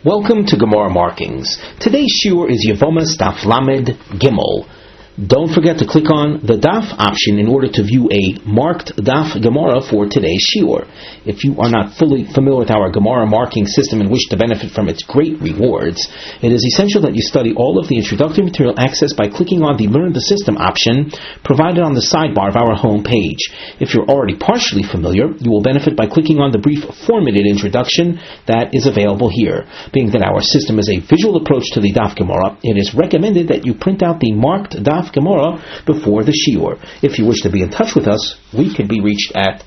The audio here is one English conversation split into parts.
Welcome to Gemara Markings. Today's shiur is Yevamos Daf Lamed Gimel. Don't forget to click on the Daf option in order to view a marked Daf Gemara for today's shiur. If you are not fully familiar with our Gemara marking system and wish to benefit from its great rewards, it is essential that you study all of the introductory material accessed by clicking on the Learn the System option provided on the sidebar of our home page. If you're already partially familiar, you will benefit by clicking on the brief 4-minute introduction that is available here. Being that our system is a visual approach to the Daf Gemara, it is recommended that you print out the marked Daf Gemara before the shiur. If you wish to be in touch with us, we can be reached at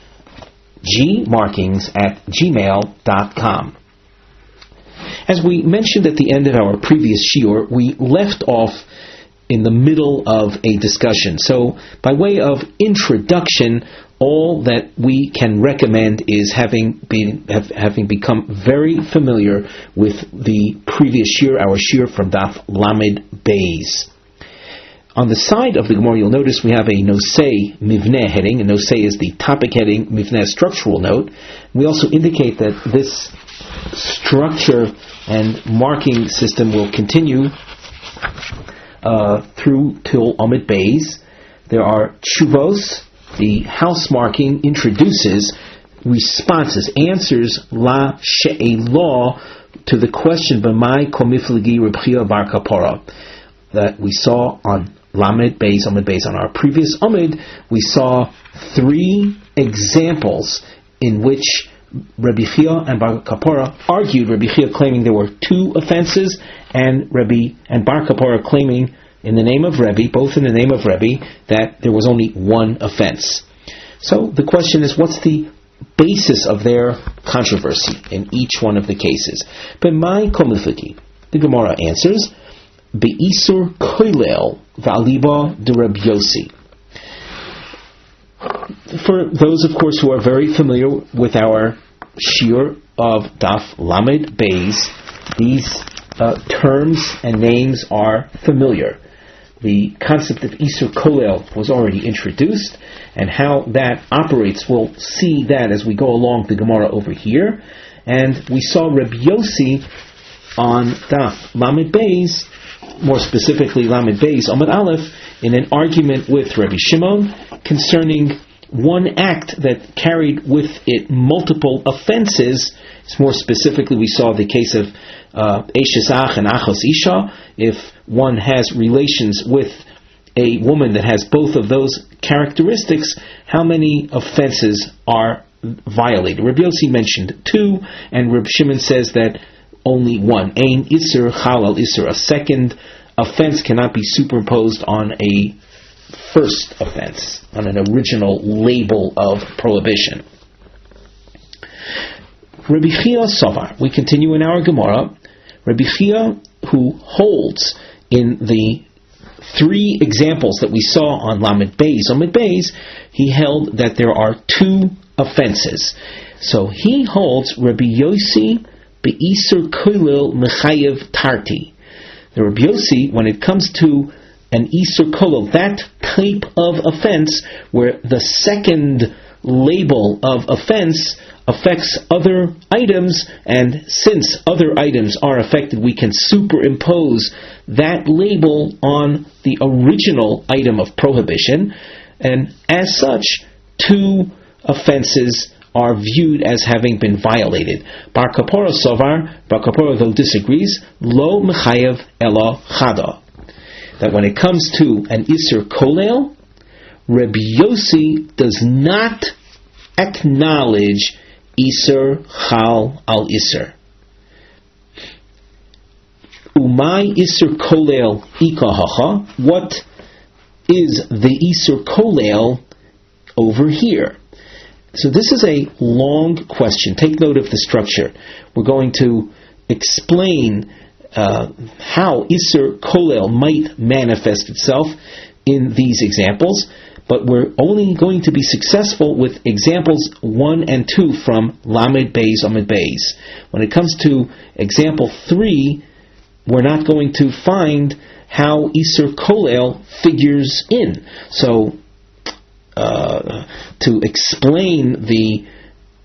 gmarkings@gmail.com. As we mentioned at the end of our previous shiur, we left off in the middle of a discussion. So, by way of introduction, all that we can recommend is having become very familiar with the previous shiur, our shiur from Daf Lamed Beis. On the side of the Gemara, you'll notice we have a nosei mivneh heading. A nosei is the topic heading, mivneh structural note. We also indicate that this structure and marking system will continue through till Amid Beis. There are tshuvos. The house marking introduces responses, answers la she'elah to the question b'mai komifligi Reb Chia bar Kapora that we saw on Lamed Beis, Amid Beis. On our previous Amid, we saw 3 examples in which Rabbi Chia and Bar Kapora argued, Rabbi Chia claiming there were 2 offenses, and Bar Kapora claiming in the name of Rebbe, both in the name of Rebbe, that there was only 1 offense. So the question is, what's the basis of their controversy in each one of the cases? B'mai komifliki, the Gemara answers, Be'isur koilel v'aliba de Reb Yossi. For those, of course, who are very familiar with our shiur of Daf Lamed Beis, these terms and names are familiar. The concept of Isur Kolel was already introduced, and how that operates, we'll see that as we go along the Gemara over here. And we saw Reb Yossi on Daf Lamed Beis, more specifically Lamed Beis Amud Aleph, in an argument with Rabbi Shimon concerning one act that carried with it multiple offenses. More specifically, we saw the case of Eshes Ach and Achos Isha. If one has relations with a woman that has both of those characteristics, how many offenses are violated? Rabbi Yossi mentioned 2, and Rabbi Shimon says that only 1. Ein Isser Chalal Isser. A second offense cannot be superimposed on a first offense, on an original label of prohibition. Rabbi Chia Sovar. We continue in our Gemara. Rabbi Chia, who holds in the 3 examples that we saw on Lamed Beis, Amid Beis, he held that there are 2 offenses. So he holds Rabbi Yossi Be'isur koilel mechayev tarti. The Rabbi Yossi, when it comes to an isur kolel, that type of offense where the second label of offense affects other items, and since other items are affected, we can superimpose that label on the original item of prohibition, and as such, 2 offenses are viewed as having been violated. Bar Kapora Sovar, Bar Kapora though disagrees, Lo Mechayev Ela Chada. That when it comes to an Isur Kolel, Rabbi Yossi does not acknowledge Isur Chal al Isur. Umay Isur Kolel Ikahacha. What is the Isur Kolel over here? So this is a long question. Take note of the structure. We're going to explain how Isur Kolel might manifest itself in these examples, but we're only going to be successful with examples 1 and 2 from Lamed Beis Amid Beis. When it comes to example 3, we're not going to find how Isur Kolel figures in. So to explain the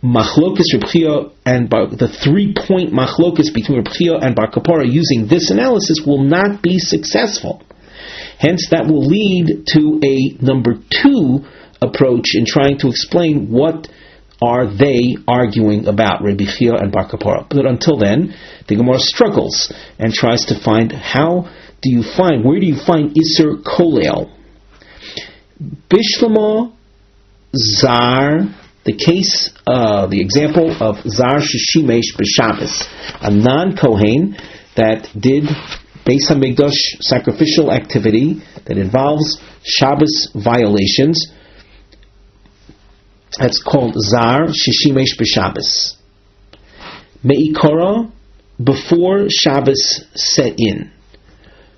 machlokes Reb Chia and the 3-point machlokes between Reb Chia and Bar Kapara using this analysis will not be successful. Hence, that will lead to a number 2 approach in trying to explain what are they arguing about, Reb Chia and Bar Kapara. But until then, the Gemara struggles and tries to find where do you find Isser Kolel? Bishlama Zar, the example of Zar Shishimesh B'Shabbos, a non-Kohen that did Beis HaMikdash sacrificial activity that involves Shabbos violations. That's called Zar Shishimesh B'Shabbos. Me'ikora, before Shabbos set in.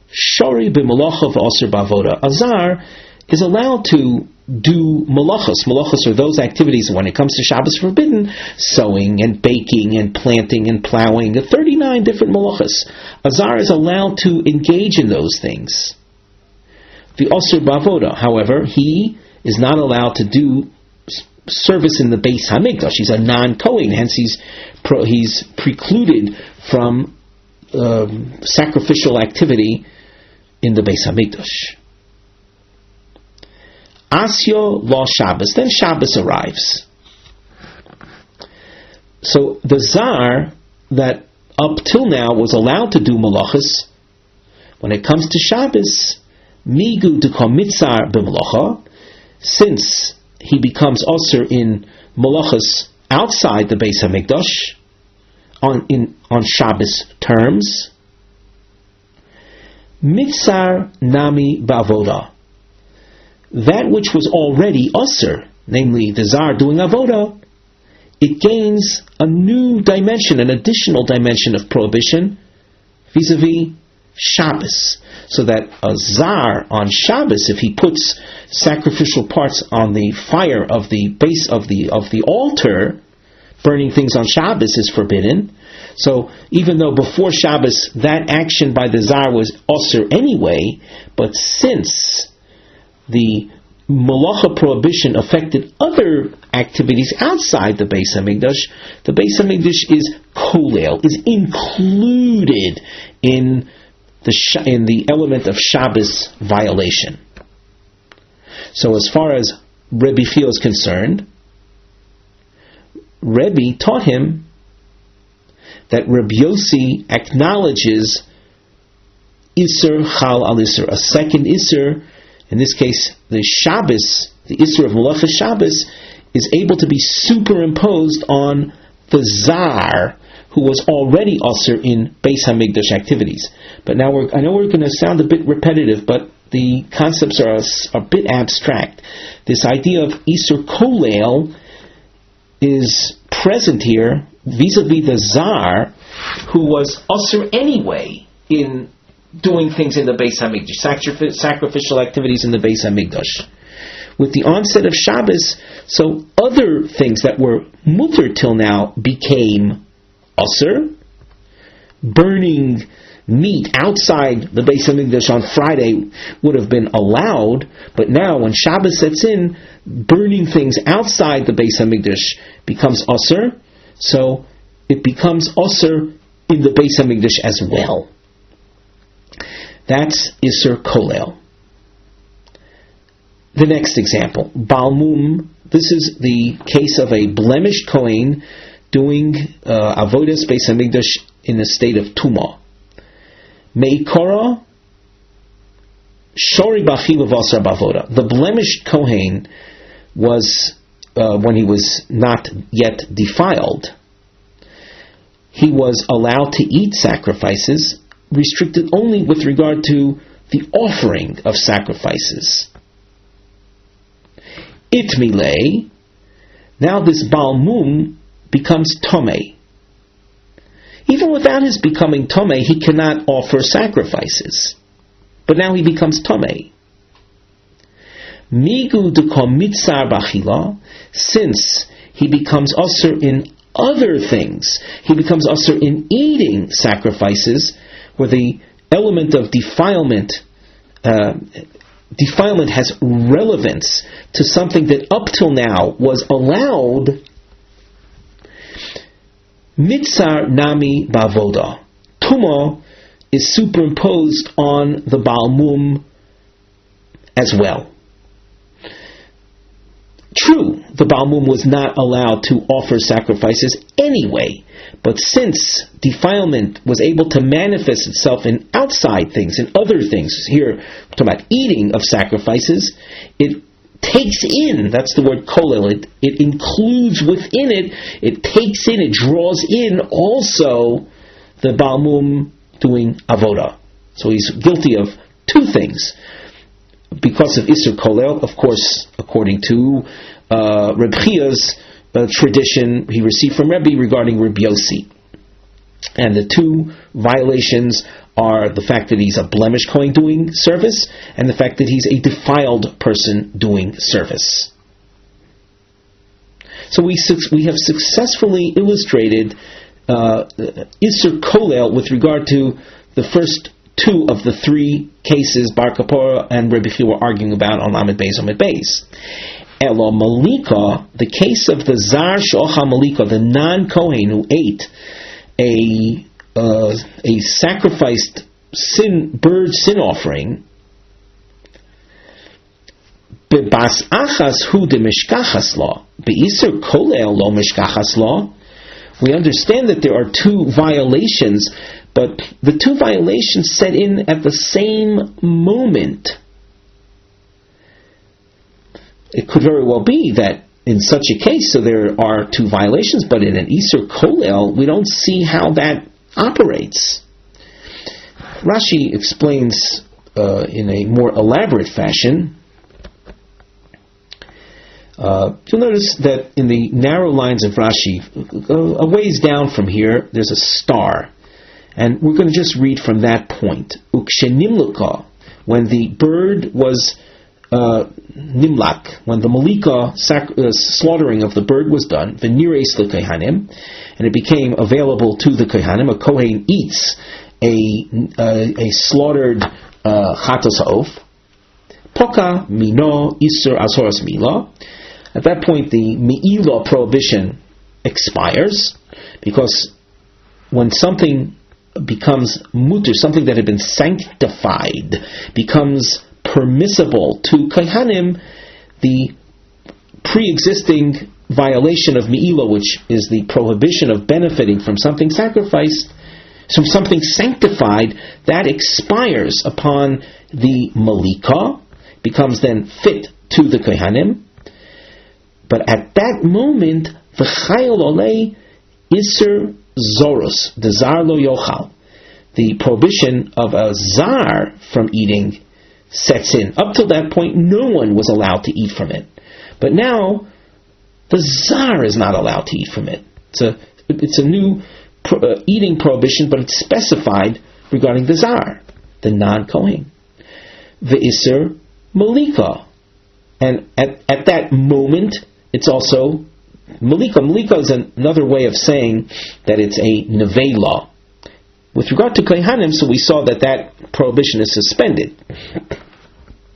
Shori b'malacha v'aser b'avoda. A Zar is allowed to do malachos. Malachos are those activities when it comes to Shabbos forbidden: sowing and baking and planting and plowing. 39 different malachos. A Zar is allowed to engage in those things. The aser b'avoda, however, he is not allowed to do service in the Beis HaMikdash. He's a non-Kohen, hence he's precluded from sacrificial activity in the Beis HaMikdash. Asyo lo Shabbos. Then Shabbos arrives. So the Zar that up till now was allowed to do malachas, when it comes to Shabbos, migu dekam mitzar b'malacha, since he becomes aser in malachas outside the Beis HaMikdash on Shabbos terms, mitzar nami ba'avoda. That which was already aser, namely the Zar doing avoda, it gains a new dimension, an additional dimension of prohibition vis-a-vis Shabbos. So that a Zar on Shabbos, if he puts sacrificial parts on the fire of the base of the altar, burning things on Shabbos is forbidden. So even though before Shabbos that action by the Zar was aser anyway, but since the malacha prohibition affected other activities outside the Beis HaMikdash, the Beis HaMikdash is kolel, is included in the element of Shabbos violation. So as far as Rebbe Chia is concerned, Rebbe taught him that Rebbe Yossi acknowledges Isser Chal al Isser, a second Isser. In this case, the Shabbos, the Isser of Malacha Shabbos, is able to be superimposed on the Zar, who was already Aser in Beis HaMikdash activities. But now I know we're going to sound a bit repetitive, but the concepts are a bit abstract. This idea of Isser Kolel is present here vis-a-vis the Zar, who was Aser anyway in doing things in the Beis HaMikdash, sacrificial activities in the Beis HaMikdash. With the onset of Shabbos, so other things that were mutter till now became Aser. Burning meat outside the Beis HaMikdash on Friday would have been allowed, but now when Shabbos sets in, burning things outside the Beis HaMikdash becomes Aser, so it becomes Aser in the Beis HaMikdash as well. That's Isser Kolel. The next example, Balmum. This is the case of a blemished Kohen doing avodas Beis HaMikdash in a state of tumah. Meikora shori b'achilu v'asar b'avoda. The blemished Kohen was when he was not yet defiled, he was allowed to eat sacrifices, restricted only with regard to the offering of sacrifices. Itmile, now this Balmum becomes Tomei. Even without his becoming Tomei, he cannot offer sacrifices. But now he becomes Tomei. Migu dekom mitzar b'achila, since he becomes Aser in other things, he becomes Aser in eating sacrifices, where the element of defilement has relevance to something that up till now was allowed Mitzar nami bavoda. Tuma is superimposed on the Baal Mum as well. True, the Baal Mum was not allowed to offer sacrifices anyway, but since defilement was able to manifest itself in outside things, in other things, here we're talking about eating of sacrifices, it takes in, that's the word correlate, it includes within it, it takes in, it draws in also the Baal Mum doing avoda. So he's guilty of two things. Because of Isur Kolel, of course, according to Reb Chia's tradition he received from Rebbe regarding Reb Yossi. And the two violations are the fact that he's a blemished Kohen doing service, and the fact that he's a defiled person doing service. So we have successfully illustrated Isur Kolel with regard to the first two of the three cases Bar Kapora and Rebbe Chia were arguing about on Lamed Beis Amid Beis. Elo Malika, the case of the Zar Shocha Malika, the non-Kohen who ate a sacrificed bird sin offering, Bebas Achas Hu de Mishkachas Law, Beisur Kolel Lo Mishkachas Law. We understand that there are two violations, but the two violations set in at the same moment. It could very well be that in such a case, so there are two violations, but in an Isur Kolel, we don't see how that operates. Rashi explains in a more elaborate fashion. You'll notice that in the narrow lines of Rashi, a ways down from here, there's a star. And we're going to just read from that point. Ukshenimluka, when the bird was nimlak, when the malika slaughtering of the bird was done, v'nireis l'kohanim, and it became available to the kohanim. A kohen eats a slaughtered chatos ha'of. Poka mino isur asoras milah. At that point, the mi'ilah prohibition expires, because when something becomes mutter, something that had been sanctified, becomes permissible to kohanim, the pre-existing violation of mi'ilah, which is the prohibition of benefiting from something sacrificed, from something sanctified, that expires upon the malika, becomes then fit to the kohanim. But at that moment, v'chayil olei isur zorus, the zar lo yochal, the prohibition of a zar from eating sets in. Up till that point, no one was allowed to eat from it. But now, the zar is not allowed to eat from it. It's a new eating prohibition, but it's specified regarding the zar, the non-kohen. V'isur malika. And at that moment, it's also malika. Malika is another way of saying that it's a nevela. With regard to kohanim, so we saw that prohibition is suspended.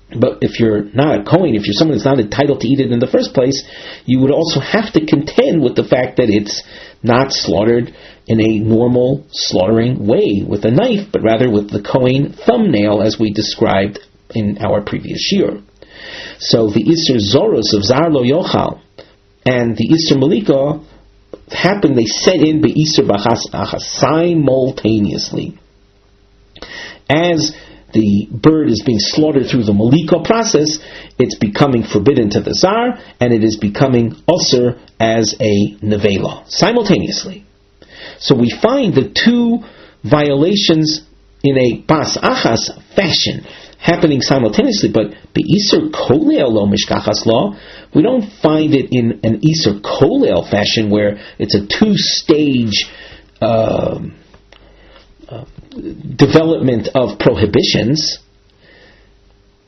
But if you're not a kohen, if you're someone who's not entitled to eat it in the first place, you would also have to contend with the fact that it's not slaughtered in a normal slaughtering way with a knife, but rather with the kohen thumbnail, as we described in our previous shiur. So the Isur Zoros of Zar Lo Yochal and the Isur Malika happen, they set in the Isur Bachas Achas simultaneously. As the bird is being slaughtered through the Malika process, it's becoming forbidden to the Zar, and it is becoming Usur as a Nevela, simultaneously. So we find the two violations in a Bas Achas fashion happening simultaneously, but Isur Kolel Lo Mishkachas Law, we don't find it in an Isur Kolel fashion where it's a two-stage development of prohibitions.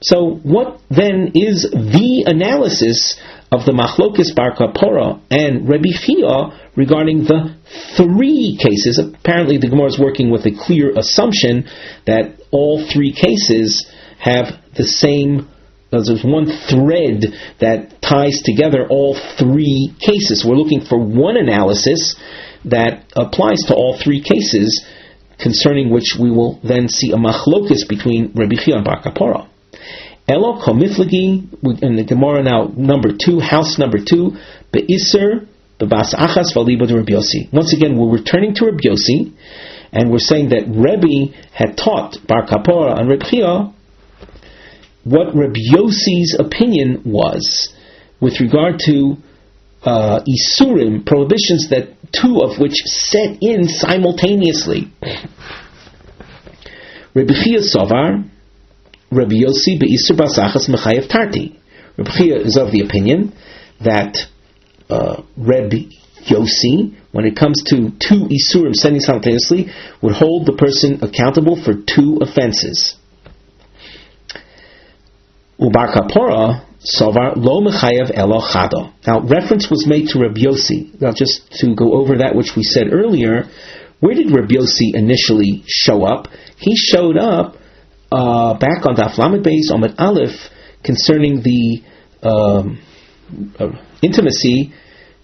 So what then is the analysis of the Machlokes Bar Kapora and Rebbe Chia regarding the three cases? Apparently the Gemara is working with a clear assumption that all three cases have the same, there's one thread that ties together all three cases. We're looking for one analysis that applies to all three cases, concerning which we will then see a machlokes between Rabbi Chia and Bar Kapora. Elo komiflagi, in the Gemara now, house number 2, be'isr bebas achas v'alibad Rabbi Yossi. Once again, we're returning to Rabbi Yossi, and we're saying that Rebbe had taught Bar Kapora and Rabbi Chia what Rabbi Yossi's opinion was with regard to isurim, prohibitions that two of which set in simultaneously. Rabbi Chia Sovar, Rabbi Yossi be'isur basachas mechayev tarti. Rabbi Chia is of the opinion that Rabbi Yossi, when it comes to two isurim setting simultaneously, would hold the person accountable for two offenses. Ubar Kapora Sovar lo mechayev elo chado. Now, reference was made to Rabbi Yossi. Now, just to go over that which we said earlier, where did Rabbi Yossi initially show up? He showed up back on Daf Lamed Beis Amud Aleph concerning the intimacy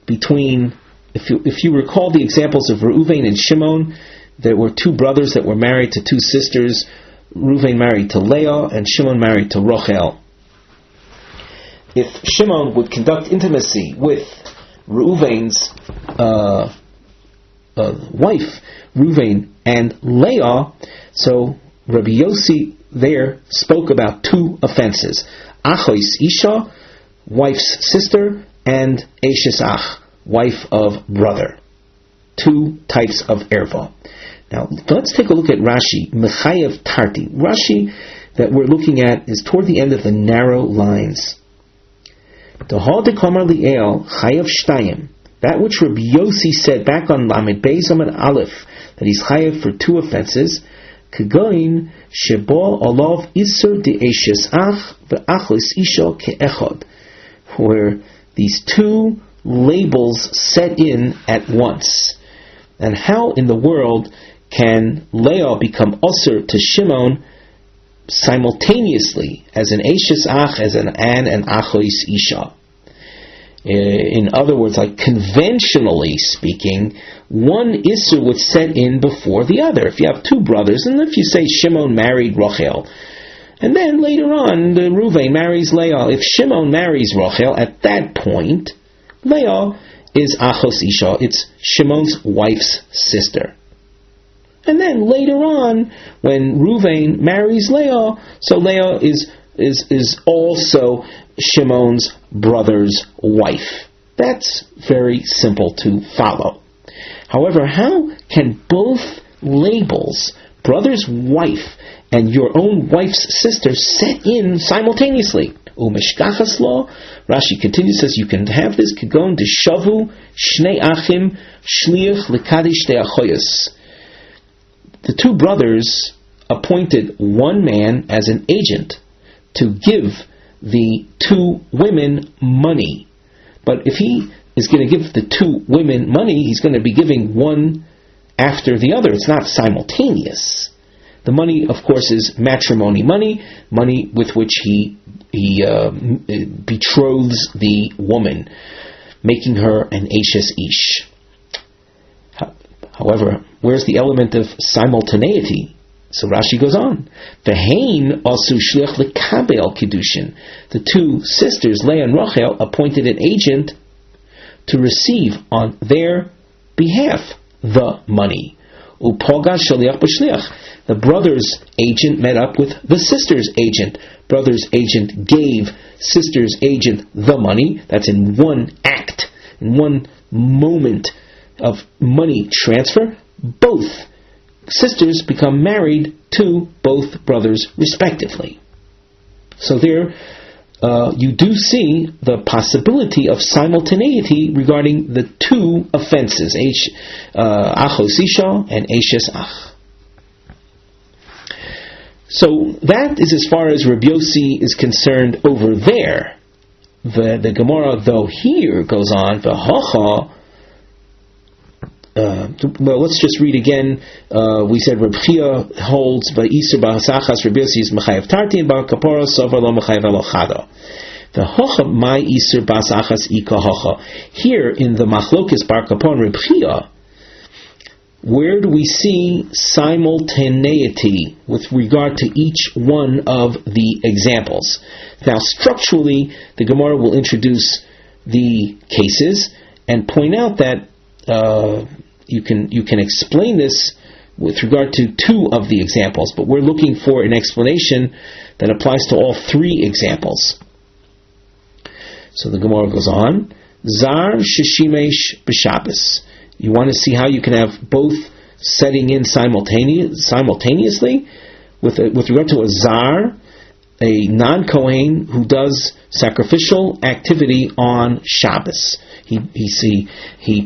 between, if you recall the examples of Reuven and Shimon, there were two brothers that were married to two sisters. Reuven married to Leah and Shimon married to Rochel. If Shimon would conduct intimacy with Reuven's wife, Reuven and Leah, so Rabbi Yossi there spoke about two offenses: Achois Isha, wife's sister, and Eishes Ach, wife of brother. Two types of erva. Now let's take a look at Rashi, Mechayev Tarti. Rashi that we're looking at is toward the end of the narrow lines. That which Rabbi Yossi said back on Lamed Beis Amud Aleph, that he's chayav for two offenses, Kagoin shebol olav isur de eishes ach ve'achlis isha ke'echad, where these two labels set in at once. And how in the world can Leah become osur to Shimon simultaneously as an eishes ach, as an achlis isha? In other words, like conventionally speaking, one Isur would set in before the other. If you have two brothers, and if you say Shimon married Rochel, and then later on the Reuven marries Leah, if Shimon marries Rochel, at that point, Leah is Achos Isha, it's Shimon's wife's sister. And then later on, when Reuven marries Leah, so Leah is also Shimon's brother's wife. That's very simple to follow. However, how can both labels, brother's wife and your own wife's sister, set in simultaneously? Umeshkachas law, Rashi continues, says you can have this kagon de shavu shnei achim shliach lekadish de achoyos. The two brothers appointed one man as an agent to give the two women money. But if he is going to give the two women money, he's going to be giving one after the other. It's not simultaneous. The money, of course, is matrimony money with which he betroths the woman, making her an Eishes Ish. However, where's the element of simultaneity? So Rashi goes on. V'hein asu shliach lekabel kiddushin. The two sisters, Leah and Rachel, appointed an agent to receive on their behalf the money. Upoga shaliach b'shliach. The brother's agent met up with the sister's agent. Brother's agent gave sister's agent the money. That's in one act, in one moment of money transfer. Both sisters become married to both brothers respectively. So there you do see the possibility of simultaneity regarding the two offenses, Achos Isha and Eishes Ach. So that is as far as Rabbi Yossi is concerned over there. The Gemara, though, here goes on, V'hocha. Well, let's just read again. We said Rabbi Chia holds V'isur b'hasachas Rabbi Yossi is mechayev tarti and bar kapora sovar lo mechayev elochado. V'hocha my isur b'hasachas ika hocha. Here in the machlokes bar kapora and Rabbi Chia, where do we see simultaneity with regard to each one of the examples? Now, structurally, the Gemara will introduce the cases and point out that you can explain this with regard to two of the examples, but we're looking for an explanation that applies to all three examples. So the Gemara goes on, Zar Shishimesh B'Shabbos. You want to see how you can have both setting in simultaneously with regard to a Zar, a non-Kohen who does sacrificial activity on Shabbos. He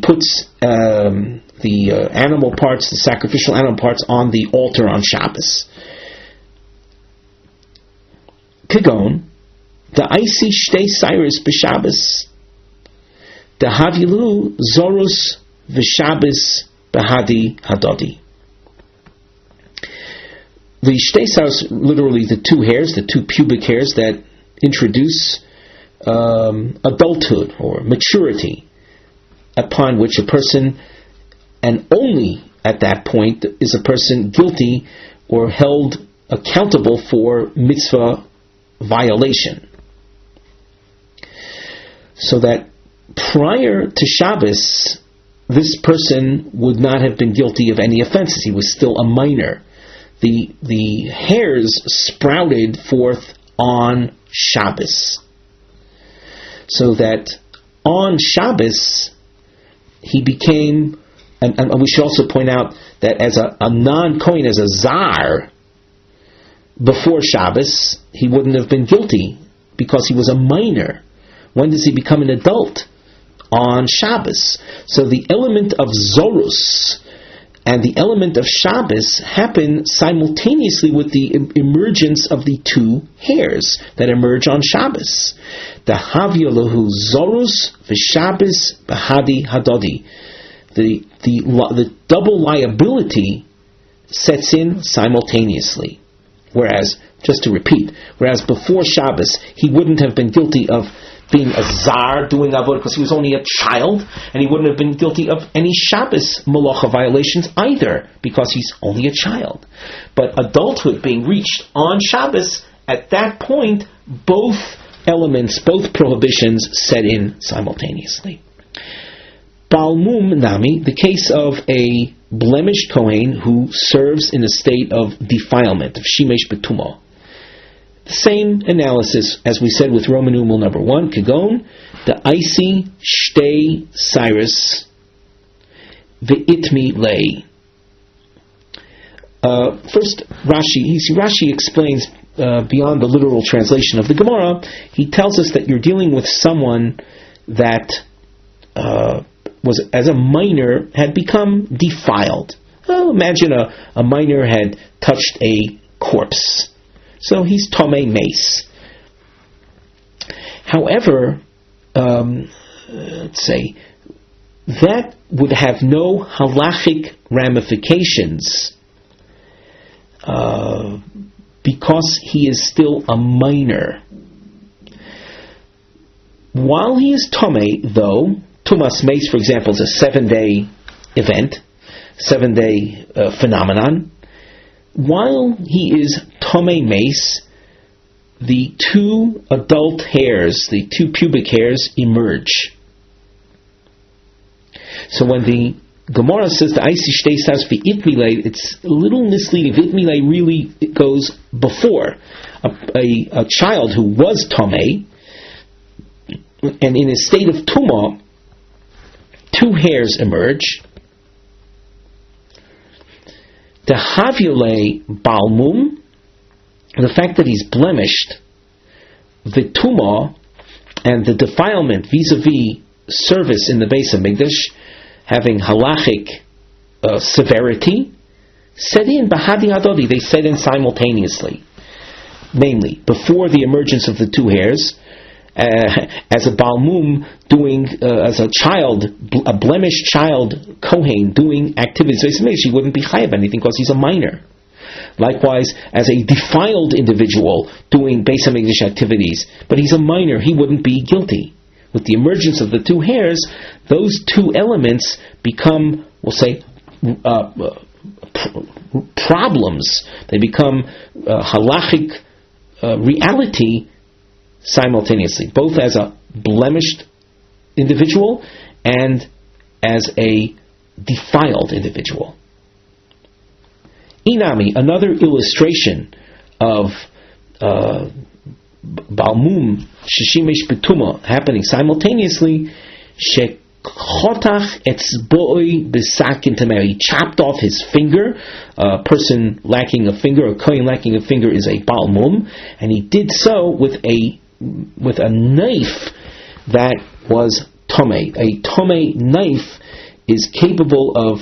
puts the animal parts, the sacrificial animal parts, on the altar on Shabbos. Kagon, the Isi Shtei Cyrus B'Shabbos, the Havilu Zorus V'Shabbos B'Hadi Hadodi. The Shtei Cyrus, literally the two hairs, the two pubic hairs that introduce adulthood or maturity, upon which a person, and only at that point, is a person guilty or held accountable for mitzvah violation. So that prior to Shabbos, this person would not have been guilty of any offenses. He was still a minor. The hairs sprouted forth on Shabbos. So that on Shabbos, he became, and we should also point out that as a non-Kohen, as a Zar, before Shabbos, he wouldn't have been guilty because he was a minor. When does he become an adult? On Shabbos. So the element of Zorus and the element of Shabbos happen simultaneously with the emergence of the two hairs that emerge on Shabbos. The Havyalahu Zorus v'Shabbos b'Hadi Hadodi. The double liability sets in simultaneously. Whereas, just to repeat, whereas before Shabbos he wouldn't have been guilty of being a Zar doing Avodah because he was only a child, and he wouldn't have been guilty of any Shabbos Malacha violations either because he's only a child. But adulthood being reached on Shabbos, at that point, both elements, both prohibitions set in simultaneously. Balmum Nami, the case of a blemished Kohen who serves in a state of defilement, of Shimesh Betumah. The same analysis as we said with Roman numeral number 1, Kagon, the Isi Shtei Cyrus Ve'itmi Lei. First, Rashi explains beyond the literal translation of the Gemara. He tells us that you're dealing with someone that was, as a minor, had become defiled. Well, imagine a minor had touched a corpse. So he's Tomei Mace. However, let's say, that would have no halachic ramifications because he is still a minor. While he is Tomei, though, Tumas Mace, for example, is a 7-day event, 7-day phenomenon. While he is Tomei Mace, the two adult hairs, the two pubic hairs, emerge. So when the Gemara says the Isi Shtei Cyrus Ve'itmilei, it's a little misleading. Ve'itmilei really goes before. A child who was Tomei, and in a state of Tumah, two hairs emerge. The Haviolei Balmum, the fact that he's blemished, the Tumah, and the defilement vis-a-vis service in the Beis HaMikdash, having halachic severity, set in Bahadi Hadodi, they set in simultaneously. Namely, before the emergence of the two hairs, as a Balmum doing, as a child, a blemished child, Kohen, doing activities, he wouldn't be chayav anything because he's a minor. Likewise, as a defiled individual doing Beis HaMikdash activities, but he's a minor, he wouldn't be guilty. With the emergence of the two hairs, those two elements become, we'll say, problems. They become halachic reality simultaneously, both as a blemished individual and as a defiled individual. Inami, another illustration of Balmum Shishimesh Betuma happening simultaneously. Shechotach etzboi besakin tameh. He chopped off his finger. A person lacking a finger, a kohen lacking a finger, is a balmum, and he did so with a knife that was tomei. A tomei knife is capable of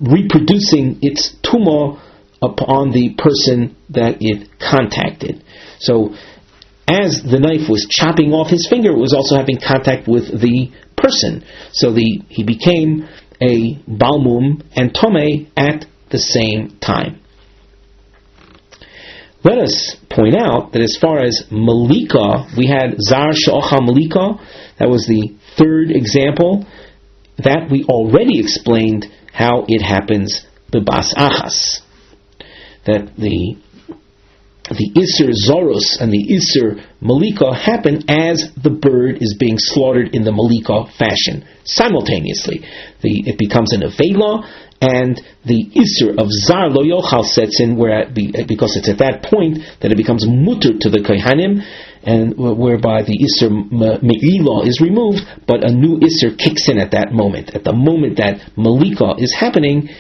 reproducing its tumah upon the person that it contacted. So, as the knife was chopping off his finger, it was also having contact with the person. So he became a balmum and tomei at the same time. Let us point out that as far as malika, we had zar she'ocha malika. That was the third example. That we already explained how it happens bebas achas. That the Isser Zoros and the Isser Malika happen as the bird is being slaughtered in the Malika fashion, simultaneously. It becomes an Avela, and the Isser of Zar Lo Yochal sets in, because it's at that point that it becomes mutter to the Kohanim, and whereby the Isser Me'ilah is removed, but a new Isser kicks in at that moment. At the moment that Malika is happening,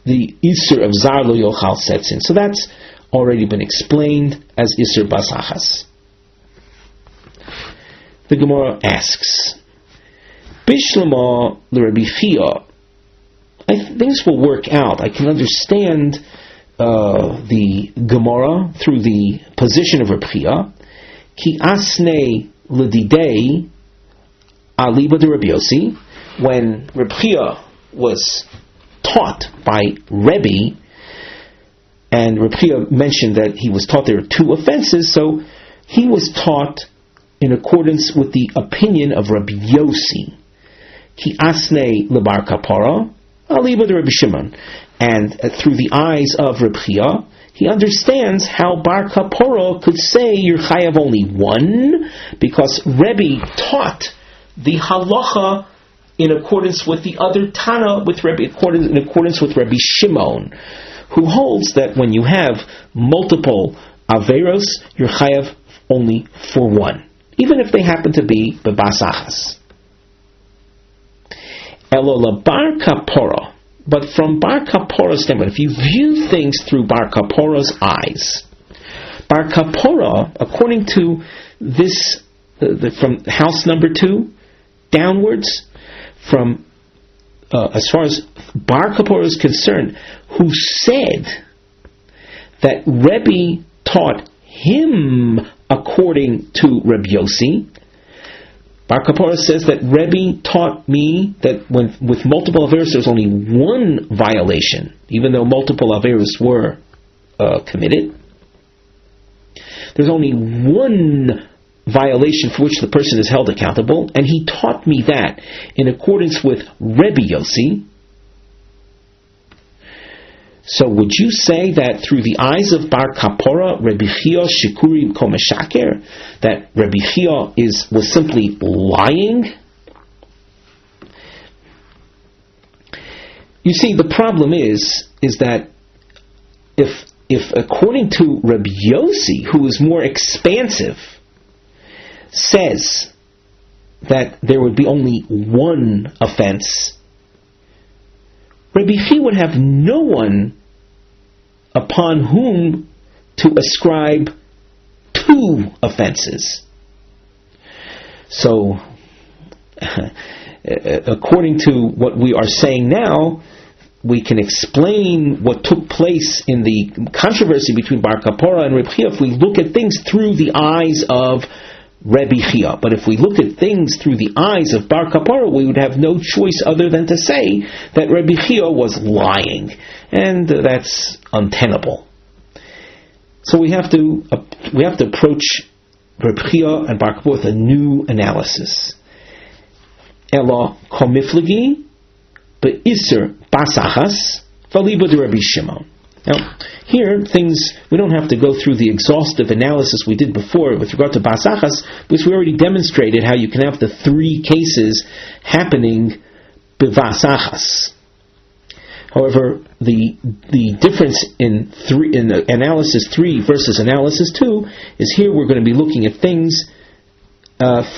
the Isser of Zar Lo Yochal sets in. So that's already been explained as Isser Basachas. The Gemara asks, Bishlama l'Rabbi Chia. Things will work out. I can understand the Gemara through the position of Rabbi Chia. Ki asne l'didei aliba de Rabbi Yossi. When Rabbi Chia was taught by Rebbe, and Rabbi Chia mentioned that he was taught there are two offenses, so he was taught in accordance with the opinion of Rabbi Yossi. Ki asne lebar kapara, aliba de Rabbi Shimon. And through the eyes of Rabbi Chia, he understands how Bar Kapora could say you're chayav only one, because Rebbe taught the halacha in accordance with the other Tana, in accordance with Rabbi Shimon, who holds that when you have multiple averos, you're chayav only for one, even if they happen to be bebasachas. Elo bar kapora, but from bar kapora's standpoint, if you view things through bar kapora's eyes, bar kapora, according to this, from house number 2 downwards, from as far as bar kapora is concerned, who said that Rebbe taught him according to Rabbi Yossi. Bar Kapora says that Rebbe taught me that when with multiple averos there's only one violation, even though multiple averos were committed. There's only one violation for which the person is held accountable, and he taught me that in accordance with Rebbe Yossi. So would you say that through the eyes of Bar Kapora, Rabbi Chia Shikuri Komeshaker, that Rabbi Chia was simply lying? You see, the problem is that if according to Rabbi Yossi, who is more expansive, says that there would be only one offense, Rabbi Chia would have no one upon whom to ascribe 2 offenses. So, according to what we are saying now, we can explain what took place in the controversy between Bar Kapora and Rabbi Chia if we look at things through the eyes of Rabbi Chia. But if we look at things through the eyes of Bar Kapora, we would have no choice other than to say that Rabbi Chia was lying, and that's untenable. So we have to approach Rabbi Chia and Bar Kapora with a new analysis. Ela komiflagi be'isur basachas v'liba de Rabbi Shimon. Now, here, we don't have to go through the exhaustive analysis we did before with regard to basachas, because we already demonstrated how you can have the three cases happening b'vasachas. However, the difference in analysis 3 versus analysis 2 is here we're going to be looking at things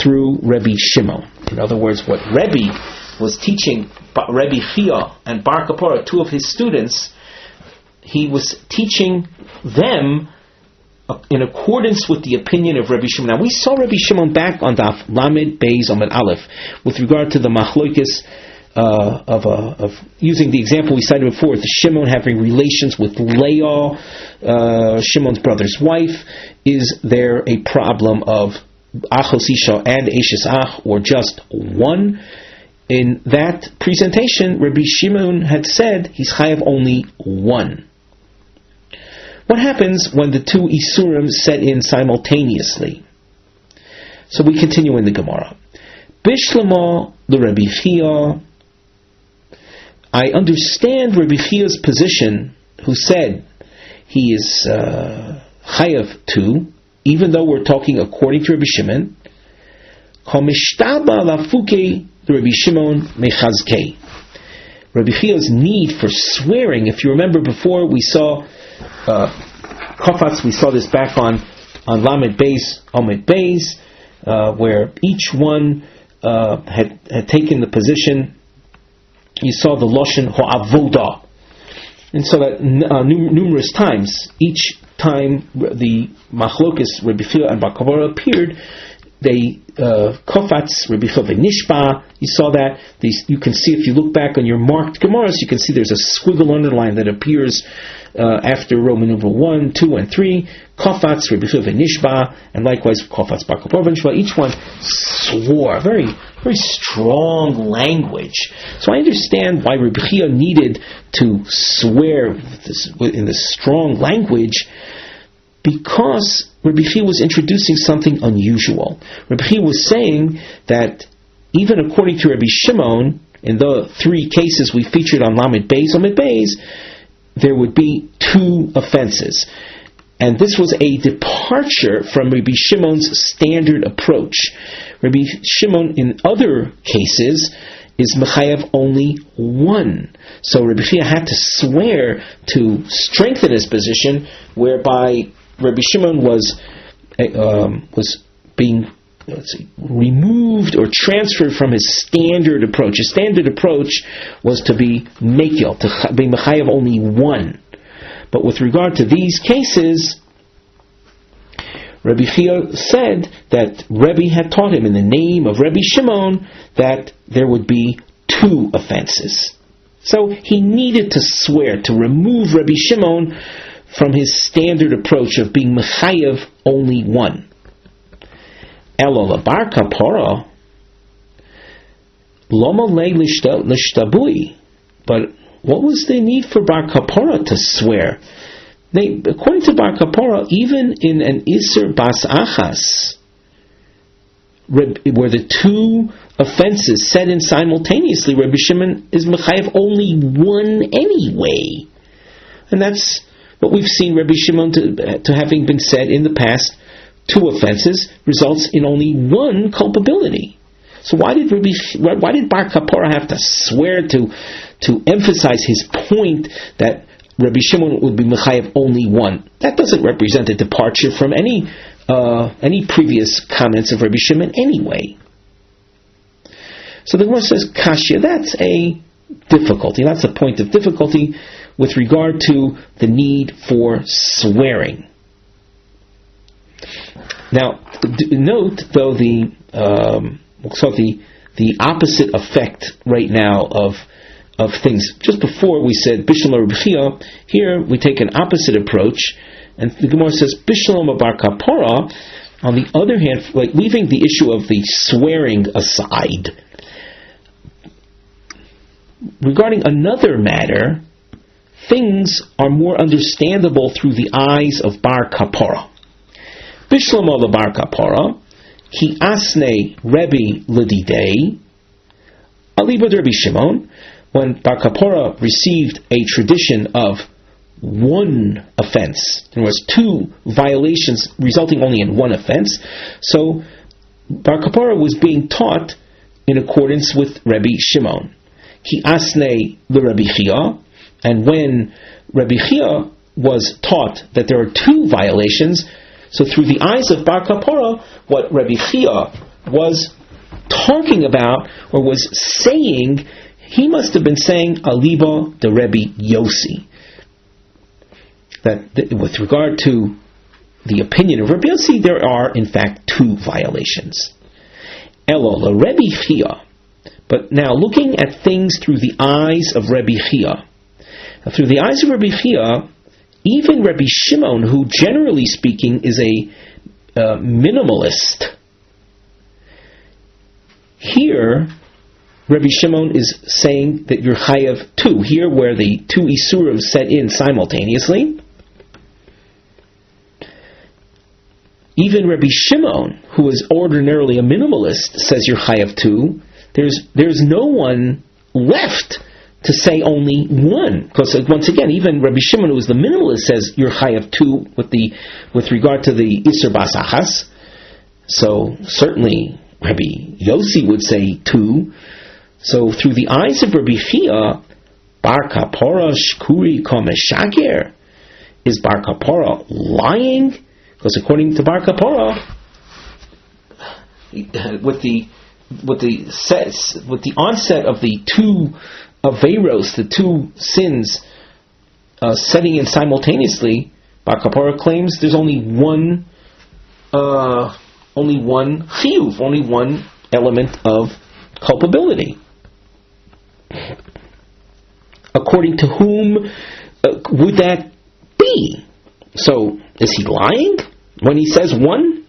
through Rabbi Shimon. In other words, what Rebbe was teaching, Rebbe Chia and Bar Kapora, two of his students, he was teaching them in accordance with the opinion of Rabbi Shimon. Now, we saw Rabbi Shimon back on Daf Lamed Beis Amud Aleph with regard to the machlokes of using the example we cited before, with Shimon having relations with Leah, Shimon's brother's wife. Is there a problem of Achos Isha and Eshes Ach, or just one? In that presentation, Rabbi Shimon had said he's chayav only one. What happens when the two Isurim set in simultaneously? So we continue in the Gemara. Bishlama the Rabbi Chia. I understand Rabbi Chia's position, who said he is chayav two, even though we're talking according to Rabbi Shimon. Komishtaba lafuke the Rabbi Shimon mechazkei. Rabbi Chia's need for swearing. If you remember before, we saw Kofats. We saw this back on Lamed Beis, Amud Beis, where each one had taken the position. You saw the Loshen Ho'avoda, and so that numerous times, each time the Machlokes Rabbi Chia and Bar Kapora appeared, they Kofats Rabbi Chia Nishba. You saw that. You can see, if you look back on your marked Gemaras, you can see there's a squiggle underline that appears after Roman numeral 1, 2, and 3. Kofats Rabbi Chia Nishba, and likewise Kofats Bar Kapora Nishba. Each one swore very, very strong language. So I understand why Rabbi Chia needed to swear in this strong language, because Rabbi Chia was introducing something unusual. Rabbi Chia was saying that even according to Rabbi Shimon, in the three cases we featured on Lamed Beis, there would be two offenses. And this was a departure from Rabbi Shimon's standard approach. Rabbi Shimon, in other cases, is mechayev only one. So Rabbi Chia had to swear to strengthen his position, whereby Rabbi Shimon was being removed or transferred from his standard approach. His standard approach was to be mekil, to be mechayev only one. But with regard to these cases, Rabbi Chia said that Rebbe had taught him in the name of Rabbi Shimon that there would be two offenses. So he needed to swear to remove Rabbi Shimon from his standard approach of being mechayev only one. Elo labar kapora loma le lishtabui. But what was the need for Bar Kapora to swear? According to Bar Kapora, even in an Isser Bas Achas, where the two offenses set in simultaneously, Rabbi Shimon is mechayev only one anyway. And that's what we've seen Rabbi Shimon to having been said in the past. Two offenses results in only one culpability. So why did Bar Kapora have to swear to emphasize his point that Rabbi Shimon would be mechayev only one? That doesn't represent a departure from any previous comments of Rabbi Shimon anyway. So the Gemara says, Kashya, that's a difficulty. That's a point of difficulty with regard to the need for swearing. Now, note though the opposite effect right now of things. Just before we said Bishalom Rabbi Chia, here we take an opposite approach, and the Gemara says Bishalom Bar Kapora. On the other hand, like leaving the issue of the swearing aside, regarding another matter, things are more understandable through the eyes of Bar Kapora. Bishlama Bar Kapora, Ki Asne Rebbe Ledidei, Alibad Rabbi Shimon, when Bar Kapora received a tradition of one offense, there was two violations resulting only in one offense, so Bar Kapora was being taught in accordance with Rabbi Shimon. Ki asnei l'Rabbi Chia, and when Rabbi Chia was taught that there are two violations, so through the eyes of Bar Kapora, what Rabbi Chia was talking about or was saying, he must have been saying Aliba de Rabbi Yossi. That with regard to the opinion of Rabbi Yossi, there are in fact two violations. Elo Rabbi Chia. But now looking at things through the eyes of Rabbi Chia. Now, through the eyes of Rabbi Chia, even Rabbi Shimon, who generally speaking is a minimalist, here Rabbi Shimon is saying that you're chayav two. Here where the two isurim set in simultaneously, even Rabbi Shimon, who is ordinarily a minimalist, says you're chayav two. There's no one left to say only one, because once again, even Rabbi Shimon, who is the minimalist, says you're chayav two with regard to the isur basachas. So certainly Rabbi Yossi would say two. So through the eyes of Rabbi Chia, Bar Kapora shkuri komeshaker, is Bar Kapora lying? Because according to Bar Kapora, with the onset of the two averos, the two sins setting in simultaneously, Bar Kapora claims there's only one chiyuv, only one element of culpability. According to whom would that be? So, is he lying when he says one?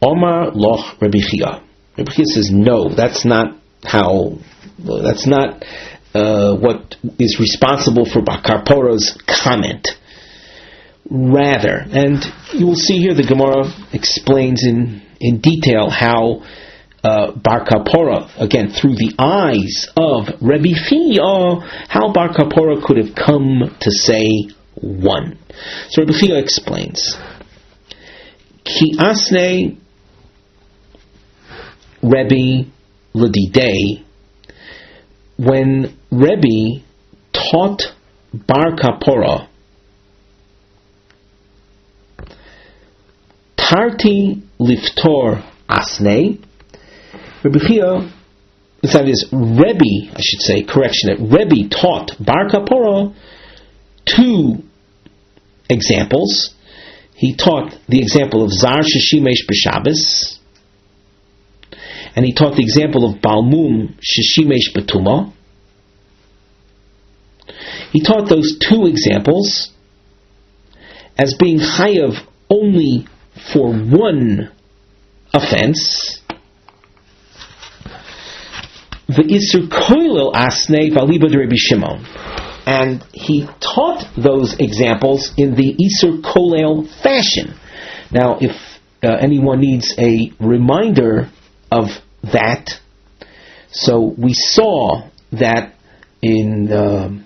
Omar loch Rabbi Chia. Rabbi Chia says, no, that's not what is responsible for Bar Kapora's comment. Rather, and you will see here the Gemara explains in detail how Bar Kapora, again through the eyes of Rabbi Chia, how Bar Kapora could have come to say one. So Rabbi Chia explains, Ki asne Rebbe Ladidei, when Rebbe taught Bar Kapora, Tarti liftor asne, Rabbi Chia, that is Rebbe, I should say, correction, that Rebbe taught Bar Kapora two examples. He taught the example of Zar Shishimesh B'Shabbos, and he taught the example of Balmum Shishimesh B'Tuma. He taught those two examples as being chayav only for one offense. V'isur koilel asnei v'aliba de Rabbi Shimon, and he taught those examples in the isur kolel fashion. Now, if anyone needs a reminder of that, so we saw that in the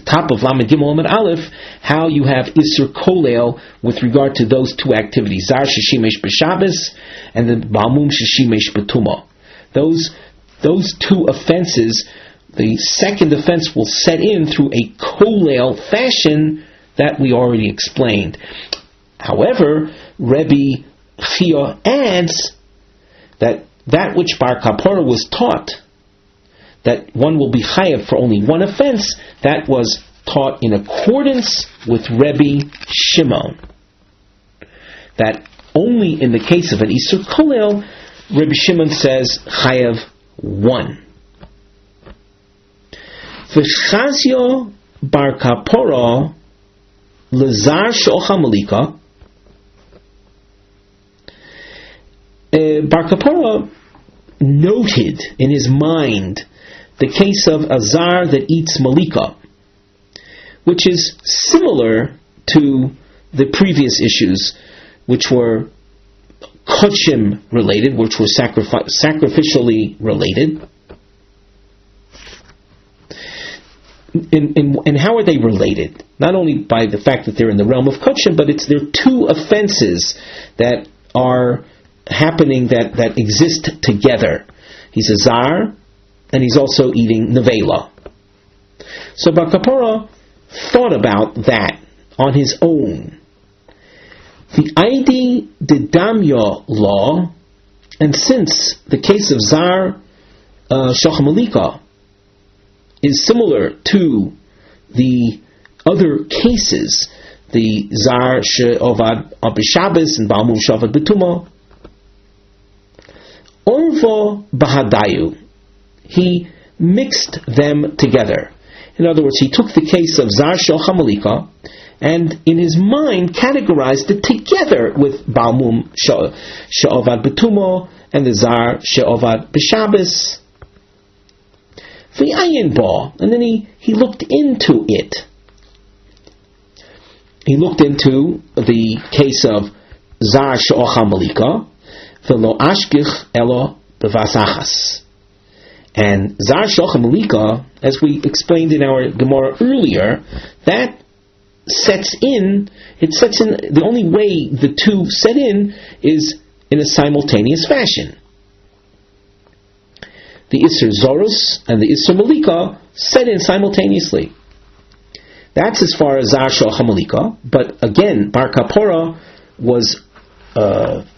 top of Lamed Gimel Lamed Aleph, how you have isur kolel with regard to those two activities, Zar Shishimesh B'Shabbos and the Balmum Shishimesh B'Tuma. Those two offenses, the second offense will set in through a kolel fashion that we already explained. However, Rebbe Chia adds that which Bar Kapora was taught, that one will be chayav for only one offense, that was taught in accordance with Rebbe Shimon. That only in the case of an isur kolel, Rebbe Shimon says chayav one. V'chazio Bar Kapora lezar she'ocha malika. Bar Kapora noted in his mind the case of a zar that eats malika, which is similar to the previous issues, which were kodshim related, which were sacrificially related. and how are they related? Not only by the fact that they're in the realm of kachim, but they're two offenses that are happening that exist together. He's a zar, and he's also eating nevela. So Bar Kapora thought about that on his own. The ID Didamya law, and since the case of zar shachamalika is similar to the other cases, the zar she'ovad b'Shabbos and balmum she'ovad b'tumah, orva bahadayu, he mixed them together. In other words, he took the case of zar shachamalika and in his mind categorized it together with balmum she'ovad b'tumah and the zar she'ovad b'Shabbos. And then he looked into it. He looked into the case of zar she'ochal malika, v'lo ashkich elo b'vasachas. And zar she'ochal malika, as we explained in our Gemara earlier, that sets in, the only way the two set in is in a simultaneous fashion. The Isser Zorus and the Isser Malika set in simultaneously. That's as far as Zar She'ochal Malika. But again, Bar Kapora was,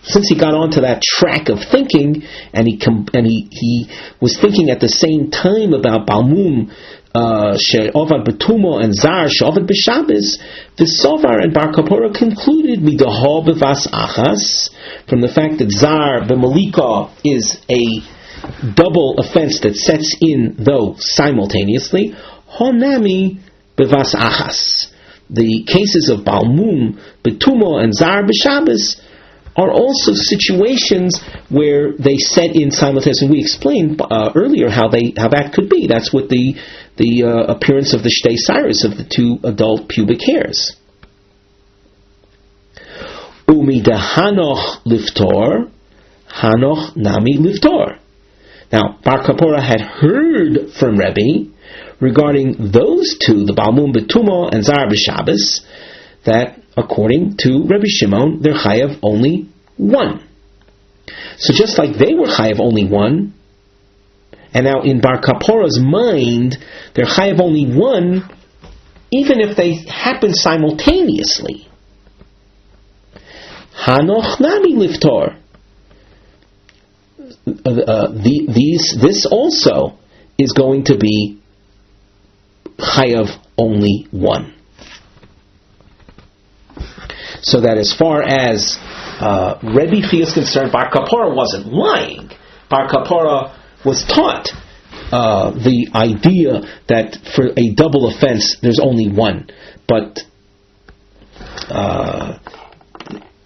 since he got onto that track of thinking, and he was thinking at the same time about Balmum She'ovad B'Tumo and Zar She'ovad B'Shabbos, the Sovar and Bar Kapora concluded Midaha B'Vas Achas, from the fact that Zar B'Malika is a double offense that sets in though simultaneously. Honami bevas achas. The cases of balmum, betumo, and zar b'Shabbos are also situations where they set in simultaneously. We explained earlier how that could be. That's with the appearance of the shtei cyrus, of the two adult pubic hairs. Umida hanoch liftor, hanoch nami liftor. Now, Bar Kapora had heard from Rebbe regarding those two, the Balmum Betumo and Zar B'Shabbos, that according to Rebbe Shimon, they're chayav only one. So just like they were chayav only one, and now in Bar Kapora's mind, they're chayav only one, even if they happen simultaneously. Hanoch nami liftor. This also is going to be chayav only one. So that as far as Rebbe Chia is concerned, Bar Kapora wasn't lying. Bar Kapora was taught the idea that for a double offense there's only one. But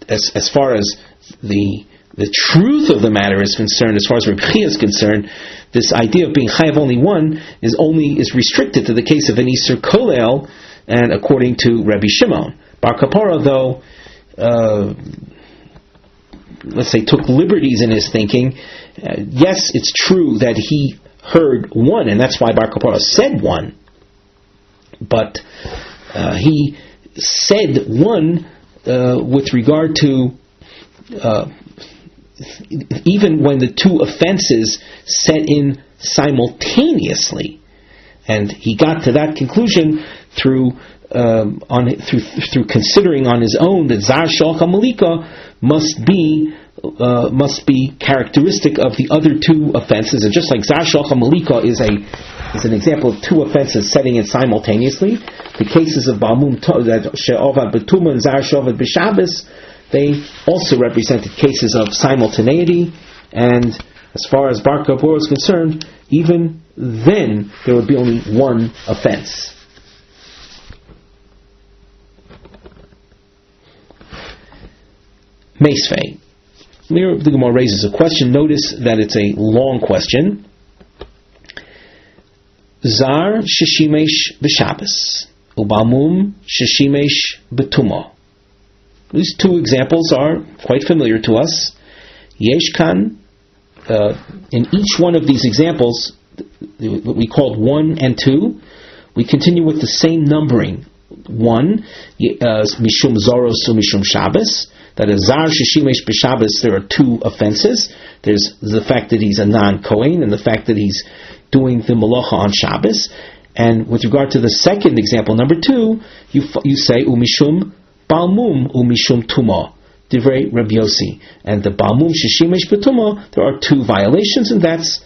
as far as the truth of the matter is concerned, as far as Rebbe Chia is concerned, this idea of being chayav only one is restricted to the case of an Isser Kolel, and according to Rebbe Shimon. Bar Kapora, though, let's say, took liberties in his thinking. Yes, it's true that he heard one, and that's why Bar Kapora said one. But he said one with regard to even when the two offenses set in simultaneously, and he got to that conclusion through considering on his own that Zar She'ochal Malika must be characteristic of the other two offenses, and just like Zar She'ochal Malika is an example of two offenses setting in simultaneously, the cases of Balmum She'ovad B'Tumah and Zar She'ovad B'Shabbos, they also represented cases of simultaneity, and as far as Bar Kapora is concerned, even then there would be only one offense. Meisvei. Here the Gemara raises a question. Notice that it's a long question. Zar sheshimesh b'Shabbos, ubalmum sheshimesh b'Tumah. These two examples are quite familiar to us. Yeshkan, in each one of these examples, what we called 1 and 2, we continue with the same numbering. 1, Mishum Zoros Mishum Shabbos. That is Zar Shishimesh B'Shabbos, there are 2 offenses. There's the fact that he's a non-Kohen and the fact that he's doing the Malacha on Shabbos. And with regard to the second example, number 2, you say Umishum Balmum Umishum Tuma. Divrei Rabbi Yossi. And the Balmum Shishimesh B'Tuma, there are 2 violations, and that's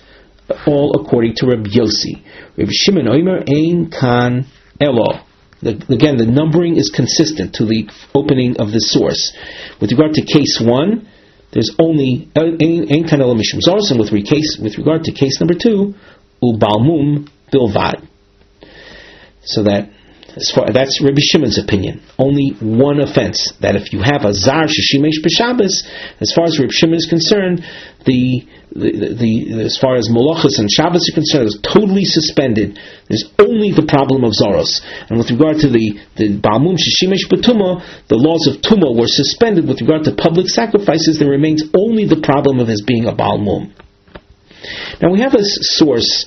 all according to Rabbi Yossi. Rabbi Shimon Omer Ein Kan Elo. Again, the numbering is consistent to the opening of the source. With regard to case 1, there's only Ein Kan Elo Mishum Zoros, and with regard to case number 2, Ubalmum Bilvad. So that's Rabbi Shimon's opinion. Only one offense. That if you have a Zar Shishimesh B'Shabbos, as far as Rabbi Shimon is concerned, as far as Malachas and Shabbos are concerned, it's totally suspended. There's only the problem of Zoros. And with regard to the Balmum Shishimesh B'Tumah, the laws of Tumah were suspended. With regard to public sacrifices, there remains only the problem of his being a Balmum. Now we have a source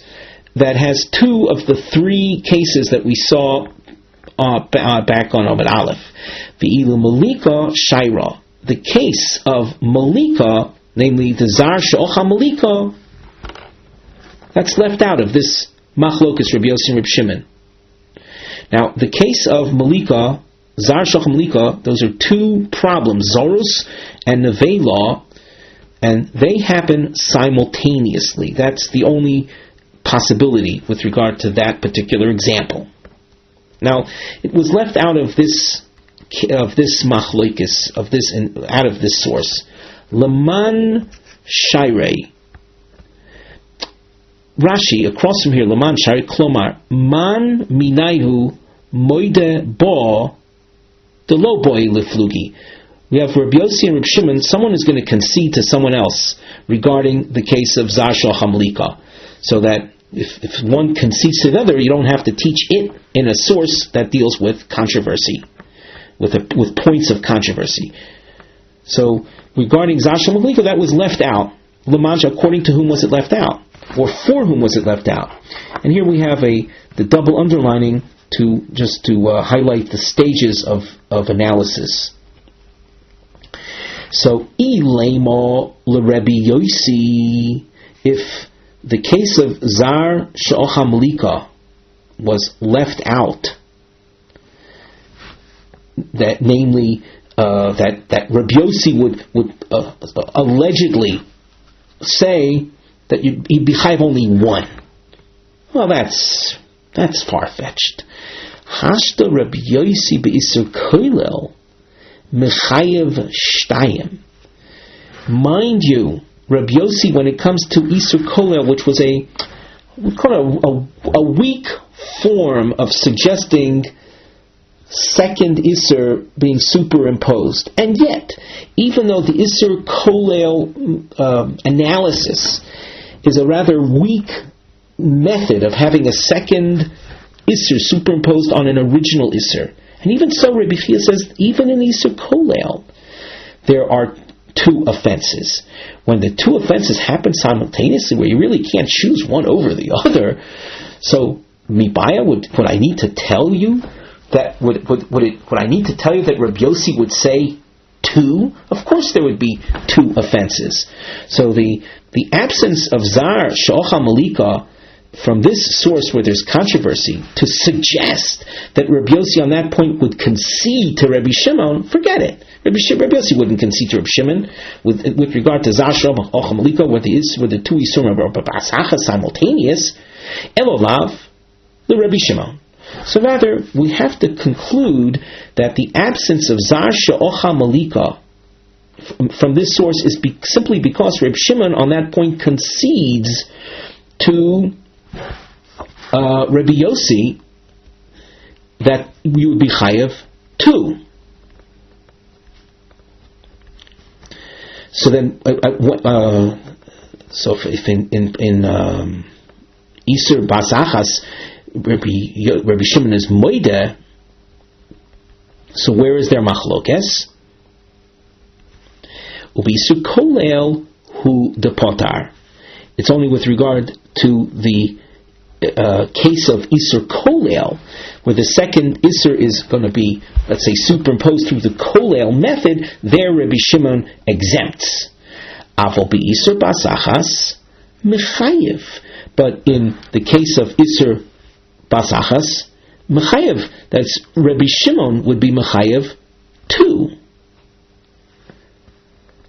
that has 2 of the 3 cases that we saw back on Amud Aleph. Ve'ilu Malika Shaira. The case of Malika, namely the Zar She'ocha Malika, that's left out of this Machlokas Rabbi Yossi and Rabbi Shimon. Now, the case of Malika, Zar She'ocha Malika, those are 2 problems, Zoros and Nevela, and they happen simultaneously. That's the only possibility with regard to that particular example. Now, it was left out of this machlokes, out of this source. Laman Shairei. Rashi, across from here, Laman Shairei, Klomar, Man Minaihu Moide Bo Delo Boi Leflugi. We have Rabbi Yossi and Rabbi Shimon. Someone is going to concede to someone else regarding the case of Zar She'ocha Malika. So that if one concedes to the other, you don't have to teach it in a source that deals with controversy, with points of controversy. So regarding Zar She'ocha Malika, that was left out. Lamancha, according to whom was it left out? Or for whom was it left out? And here we have the double underlining to highlight the stages of analysis. So, Ilemo l'Rebbe Yossi, if the case of Zar She'ocha Malika was left out, that namely that Rabbi Yossi would allegedly say that he'd be chayav only 1. Well, that's far-fetched. Hashta Rabbi Yossi be'isur koilel mechayev shtayim. Mind you, Rabbi Yossi, when it comes to Isur Kolel, which was a weak form of suggesting second Isur being superimposed, and yet, even though the Isur Kolel analysis is a rather weak method of having a second Isur superimposed on an original Isur, and even so, Rabbi Chia says, even in Isur Kolel, there are 2 offenses. When the 2 offenses happen simultaneously, where you really can't choose one over the other, so Mibaya, would I need to tell you that would I need to tell you that Rabbi Yossi would say 2? Of course, there would be 2 offenses. So the absence of Zar She'ocha Malika from this source where there's controversy to suggest that Rabbi Yossi on that point would concede to Rabbi Shimon, forget it. Rabbi Yossi wouldn't concede to Rabbi Shimon with regard to Zar She'ocha Malika, where the 2 Isurim are simultaneous. Elolav, the Rabbi Shimon. So rather, we have to conclude that the absence of Zar She'ocha Malika from this source is simply because Rabbi Shimon on that point concedes to Rabbi Yossi that you would be chayav 2. So then, if in Isur Basachas Rabbi Shimon is moide, so where is their machlokes? Ubisur kolel hu depotar. It's only with regard to the case of Isur Kolel, where the second Isur is going to be, let's say, superimposed through the Kolel method, there Rabbi Shimon exempts. Avol be Isur Basachas Mechayev. But in the case of Isur Basachas, Mechayev, that's Rabbi Shimon would be Mechayev too.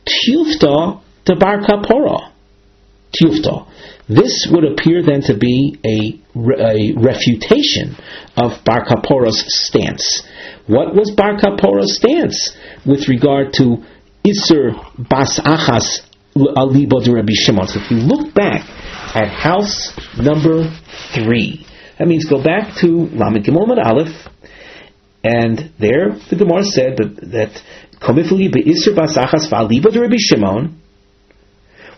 Tiyufta de Bar Kapora. Tiyufta. This would appear then to be a refutation of Bar Kapora's stance. What was Bar Kapora's stance with regard to Isur Bas Achas Alibo de Rabbi Shimon? So if you look back at house number 3, that means go back to Lamed Gimel Amud Aleph, and there the Gemara said that Komifli be'Isur Bas Achas Va'alibo de Rabbi Shimon,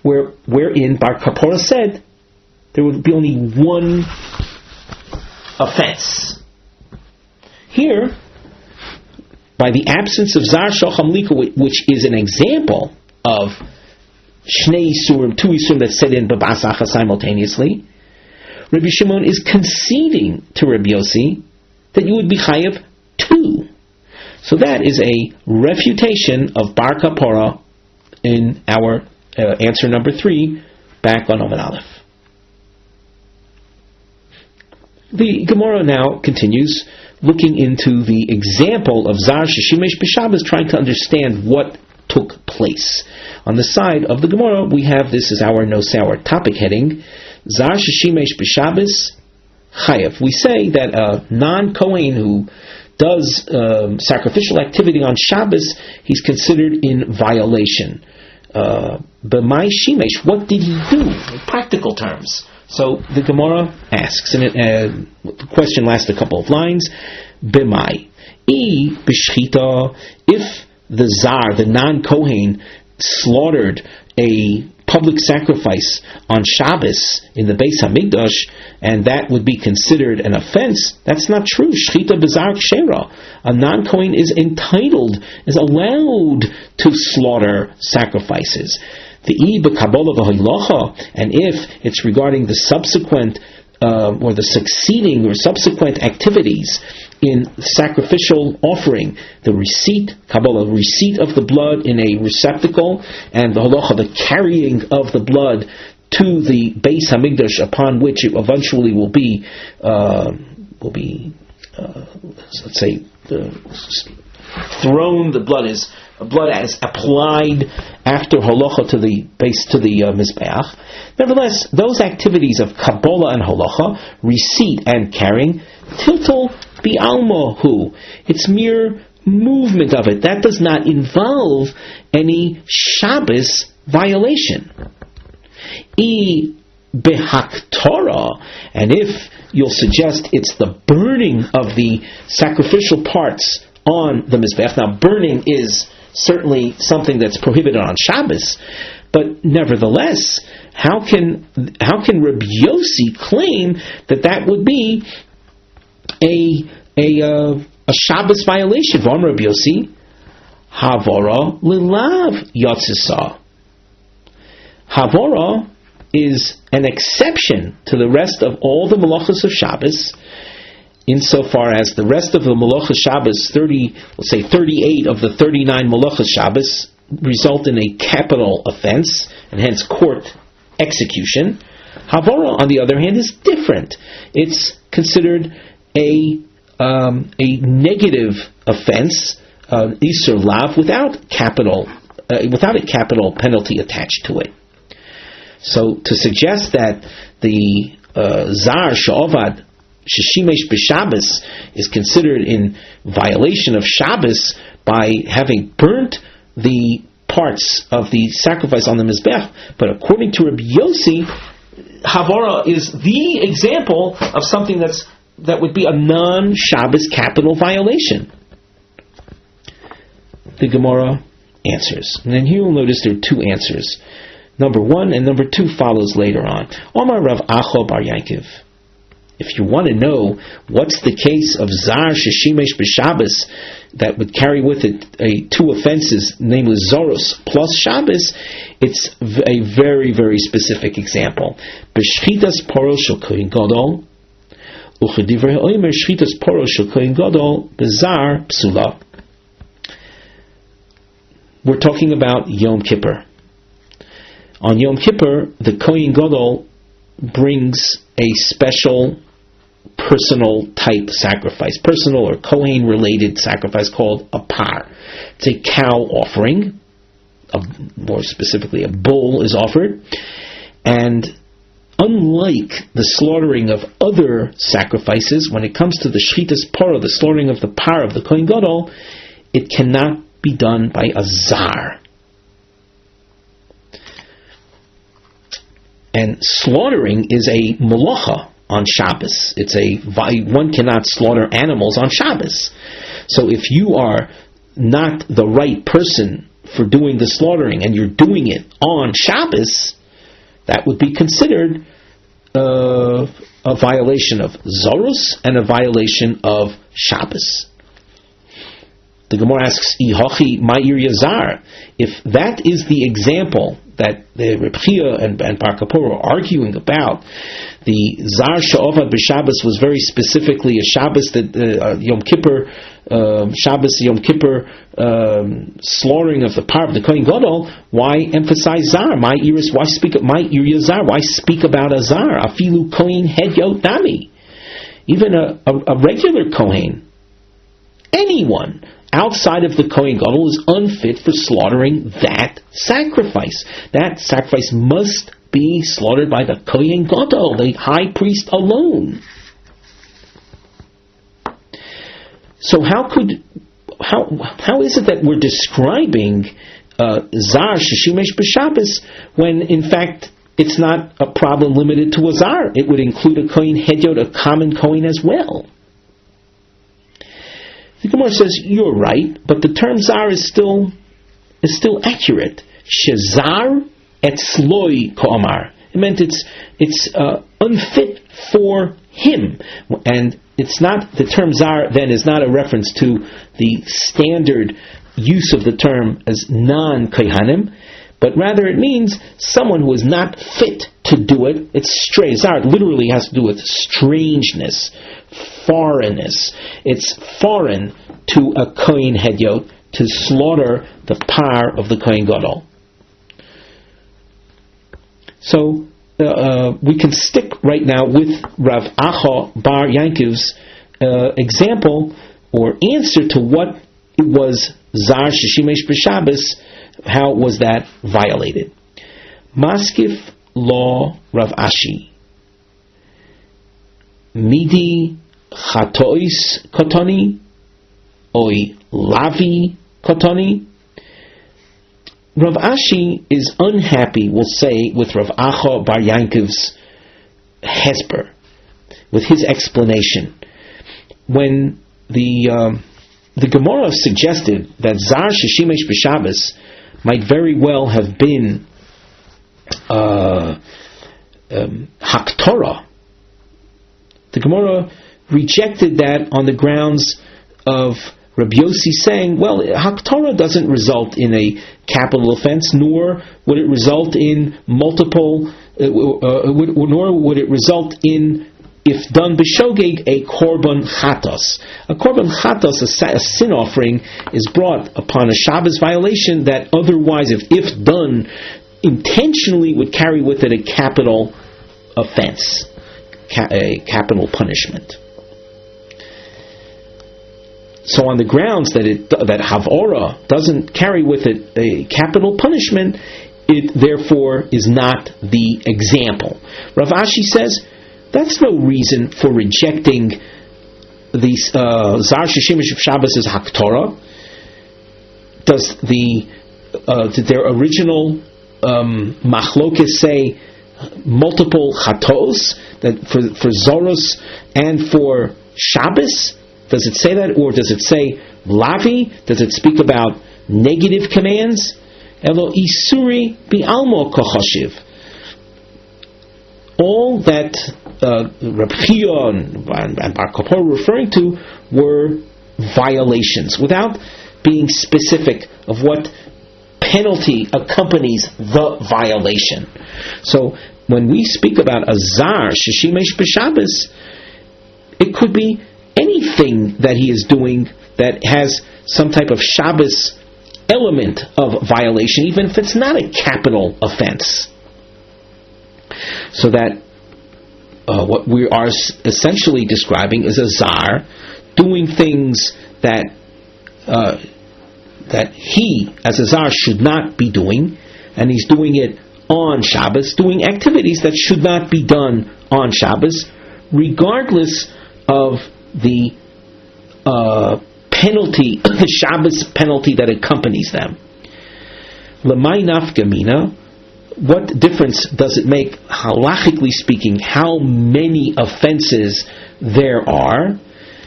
wherein Bar Kapora said there would be only one offense. Here, by the absence of Zar Shocham Liko, which is an example of Shnei Isurim, 2 Isurim that set in B'Bas Achas simultaneously, Rabbi Shimon is conceding to Rabbi Yossi that you would be Chayav 2. So that is a refutation of Bar Kapora in our answer number 3, back on Amud Aleph. The Gemara now continues, looking into the example of Zar Sheshimesh B'Shabbos, trying to understand what took place. On the side of the Gemara, we have, this is our topic heading, Zar Sheshimesh B'Shabbos Chayav. We say that a non-Kohen who does sacrificial activity on Shabbos, he's considered in violation. B'mai Shimesh, what did he do in practical terms? So the Gemara asks, and the question lasts a couple of lines. B'mai, b'shchita, if the Zar, the non-Kohen, slaughtered a public sacrifice on Shabbos in the Beis Hamikdash, and that would be considered an offense, that's not true. Shchita b'zar kshera. A non-Kohen is entitled, is allowed to slaughter sacrifices. The b'kabola v'hoilocha, and if it's regarding the subsequent or the succeeding or subsequent activities in sacrificial offering, the receipt, Kabbalah, receipt of the blood in a receptacle, and the halacha, the carrying of the blood to the Beis Hamikdash, upon which it eventually will be let's say, thrown. The blood is applied after halacha to the base, to the mizbeach. Nevertheless, those activities of Kabbalah and halacha, receipt and carrying, tiltal bi'almahu, it's mere movement of it. That does not involve any Shabbos violation. Behaktorah, and if you'll suggest it's the burning of the sacrificial parts on the mizbeach. Now, burning is certainly something that's prohibited on Shabbos, but nevertheless, how can Rabbi Yossi claim that would be a Shabbos violation? Von Rabbi Yossi, Havora lilav yatzisa. Havora is an exception to the rest of all the malachos of Shabbos, insofar as the rest of the malachos Shabbos, 38 of the 39 malachos Shabbos, result in a capital offense, and hence court execution. Havora, on the other hand, is different. It's considered a negative offense, isur lav, without a capital penalty attached to it. So to suggest that the Zar Sha'ovad Sheshimesh B'Shabbos is considered in violation of Shabbos by having burnt the parts of the sacrifice on the Mizbech, but according to Rabbi Yossi, Havara is the example of something that would be a non-Shabbos capital violation. The Gemara answers. And then here you'll notice there are two answers. Number 1 and number 2 follows later on. Omar Rav Acho Bar Yankiv. If you want to know what's the case of Zar Sheshimesh B'Shabbos that would carry with it two offenses, namely Zoros plus Shabbos, it's a very, very specific example. B'Shchitas Poro Shel Kohen Gadol, Uchedivrei Omer Shchitas Poro Shel Kohen Gadol B'Zar Psula. We're talking about Yom Kippur. On Yom Kippur, the Kohen Gadol brings a special personal type sacrifice, personal or Kohen related sacrifice called a par. It's a cow offering, more specifically a bull is offered, and unlike the slaughtering of other sacrifices, when it comes to the Shchitas Parah, the slaughtering of the par of the Kohen Gadol, it cannot be done by a zar. And slaughtering is a malacha on Shabbos. One cannot slaughter animals on Shabbos. So if you are not the right person for doing the slaughtering and you're doing it on Shabbos, that would be considered a violation of Zorus and a violation of Shabbos. The Gemara asks, Ihochi ma'ir yazar. If that is the example that the Reb Chia and Bar Kapor are arguing about, the Zar Sha'ovad b'Shabbos was very specifically a Shabbos that Yom Kippur, Shabbos Yom Kippur slaughtering of the par of the Kohen Gadol. Why emphasize Zar? Why speak Yazar? Why speak about a Zar? Afilu Kohen Hedyot Dami. Even a regular Kohen, anyone outside of the Kohen Gadol is unfit for slaughtering that sacrifice. That sacrifice must be slaughtered by the Kohen Gadol, the high priest alone. So how is it that we're describing Zar Sheshimesh B'Shabbos when in fact it's not a problem limited to a Zar? It would include a Kohen Hedyot, a common Kohen as well. The Gemara says, you're right, but the term Zar is still accurate. Shezar etzloi ko'amar. It meant it's unfit for him. And it's not, the term Zar then is not a reference to the standard use of the term as non-kohanim, but rather it means someone who is not fit to do it. It's strange. Zar literally has to do with strangeness, foreignness. It's foreign to a Kohen Hedyot to slaughter the par of the Kohen Gadol. So we can stick right now with Rav Acha Bar Yankov's example or answer to what it was Zar Sheshimesh B'Shabbos. How was that violated? Maskif Law Rav Ashi Midi Chatois Kotoni Oi Lavi Kotoni. Rav Ashi is unhappy, we'll say, with Rav Acha Bar Yankov's hesper, with his explanation. When the Gemara suggested that Zar Sheshimesh B'Shabbos might very well have been Haktorah, the Gemara rejected that on the grounds of Rabbi Yossi saying, well, Haktorah doesn't result in a capital offense, nor would it result in multiple, nor would it result in, if done b'shogeg, a korban chatos. A korban chatos, a sin offering, is brought upon a Shabbos violation that otherwise, if done intentionally, would carry with it a capital offense, a capital punishment. So on the grounds that Havora doesn't carry with it a capital punishment, it therefore is not the example. Rav Ashi says, that's no reason for rejecting the Zar Sheshimesh B'Shabbos as Haktorah. Did their original machlokes say multiple chatos, that for Zoros and for Shabbos? Does it say that, or does it say lavi? Does it speak about negative commands? Elo isuri bi'almo kochoshiv. All that Reb Chia and Bar Koppel were referring to were violations, without being specific of what penalty accompanies the violation. So when we speak about a zar sheshimesh b'Shabbos, it could be anything that he is doing that has some type of Shabbos element of violation, even if it's not a capital offense. So that what we are essentially describing is a zar doing things that that he, as a zar, should not be doing, and he's doing it on Shabbos, doing activities that should not be done on Shabbos, regardless of the penalty, the Shabbos penalty that accompanies them. L'may nafkamina, what difference does it make, halachically speaking, how many offenses there are?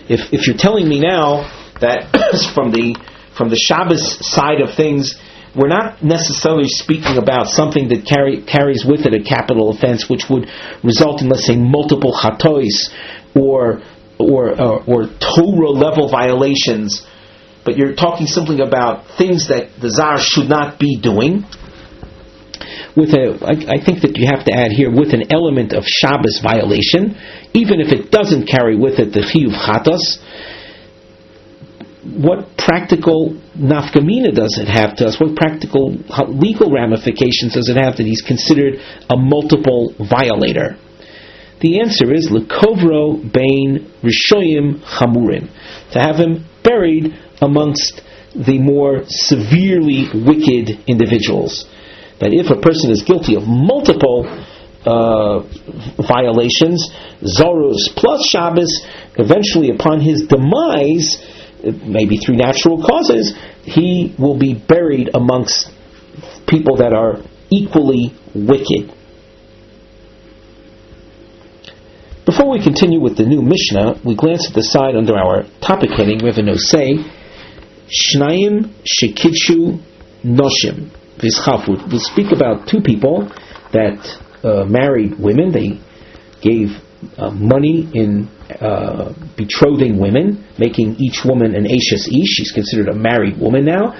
If you're telling me now that from the Shabbos side of things, we're not necessarily speaking about something that carries with it a capital offense, which would result in, let's say, multiple chatois or Torah level violations, but you're talking simply about things that the zar should not be doing. I think that you have to add here with an element of Shabbos violation, even if it doesn't carry with it the chiyuv chatos. What practical nafkamina does it have to us? What practical legal ramifications does it have that he's considered a multiple violator? The answer is lekovro bein rishoyim chamurim, to have him buried amongst the more severely wicked individuals. That if a person is guilty of multiple violations, Zorus plus Shabbos, eventually upon his demise, maybe through natural causes, he will be buried amongst people that are equally wicked. Before we continue with the new Mishnah, we glance at the side under our topic heading. We have a nosei, Shnayim Shekitshu Noshim Vizchafut. We'll speak about two people that married women. They gave money in betrothing women, making each woman an Eishes Ish. She's considered a married woman now,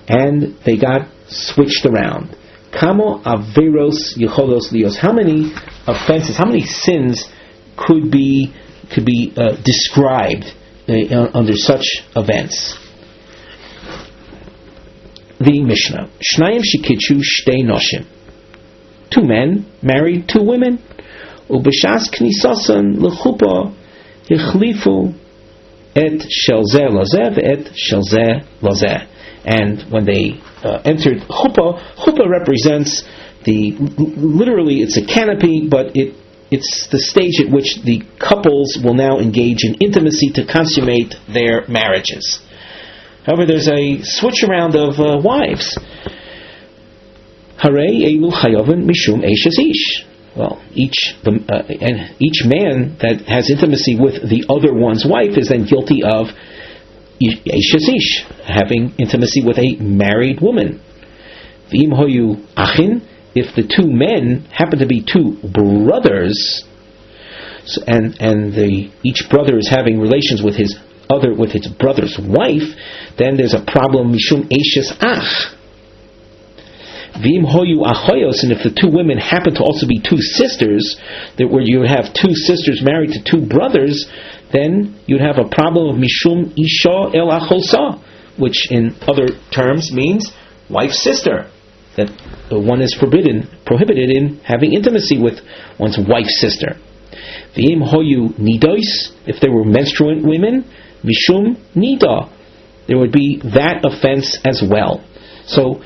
and they got switched around. Kamo Averos Yecholos Lios. How many offenses, how many sins could be described under such events? The Mishnah. Shnayim shekitshu shtei noshim. Two men married two women. Ubeshas knisasan lechupa hichlifu et shelzeh lazeh ve'et shelzeh lazeh. And when they entered chuppah represents literally it's a canopy, but it's the stage at which the couples will now engage in intimacy to consummate their marriages. However, there's a switch around of wives. Harei elu chayovin mishum eishes ish. Well, each man that has intimacy with the other one's wife is then guilty of eishes ish, having intimacy with a married woman. V'im hoyu achin. If the two men happen to be two brothers, and each brother is having relations with his brother's wife, then there's a problem. Mishum eishes ach. V'im hoyu achoyos, and if the two women happen to also be two sisters, where you have two sisters married to two brothers, then you'd have a problem of mishum isha el achosa, which in other terms means wife's sister. That one is prohibited in having intimacy with one's wife's sister. V'im hoyu nidois, if there were menstruant women, mishum nida, there would be that offense as well. So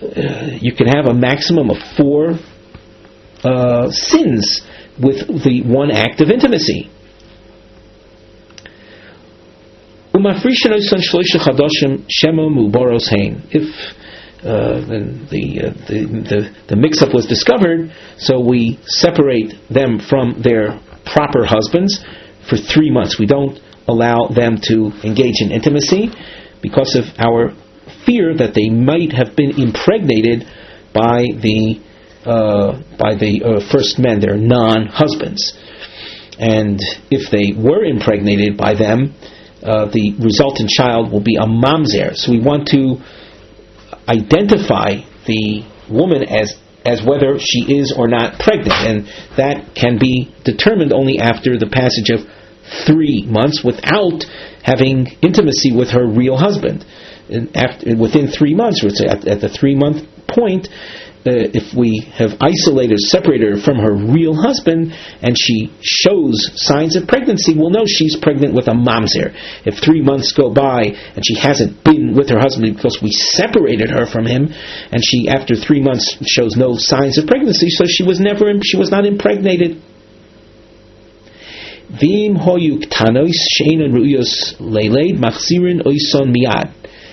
you can have a maximum of 4 sins with the one act of intimacy. If then the mix-up was discovered, so we separate them from their proper husbands for 3 months. We don't allow them to engage in intimacy because of our fear that they might have been impregnated by the first men, their non-husbands. and if they were impregnated by them, the resultant child will be a mamzer. So we want to identify the woman as whether she is or not pregnant, and that can be determined only after the passage of 3 months without having intimacy with her real husband. And within 3 months, at the 3-month point, if we have isolated, separated her from her real husband, and she shows signs of pregnancy, we'll know she's pregnant with a mamzer. If 3 months go by and she hasn't been with her husband because we separated her from him, and she after 3 months shows no signs of pregnancy, so she was not impregnated. Vim hoyu ktanois she'enan ru'yos leiled machzirin oison miyad.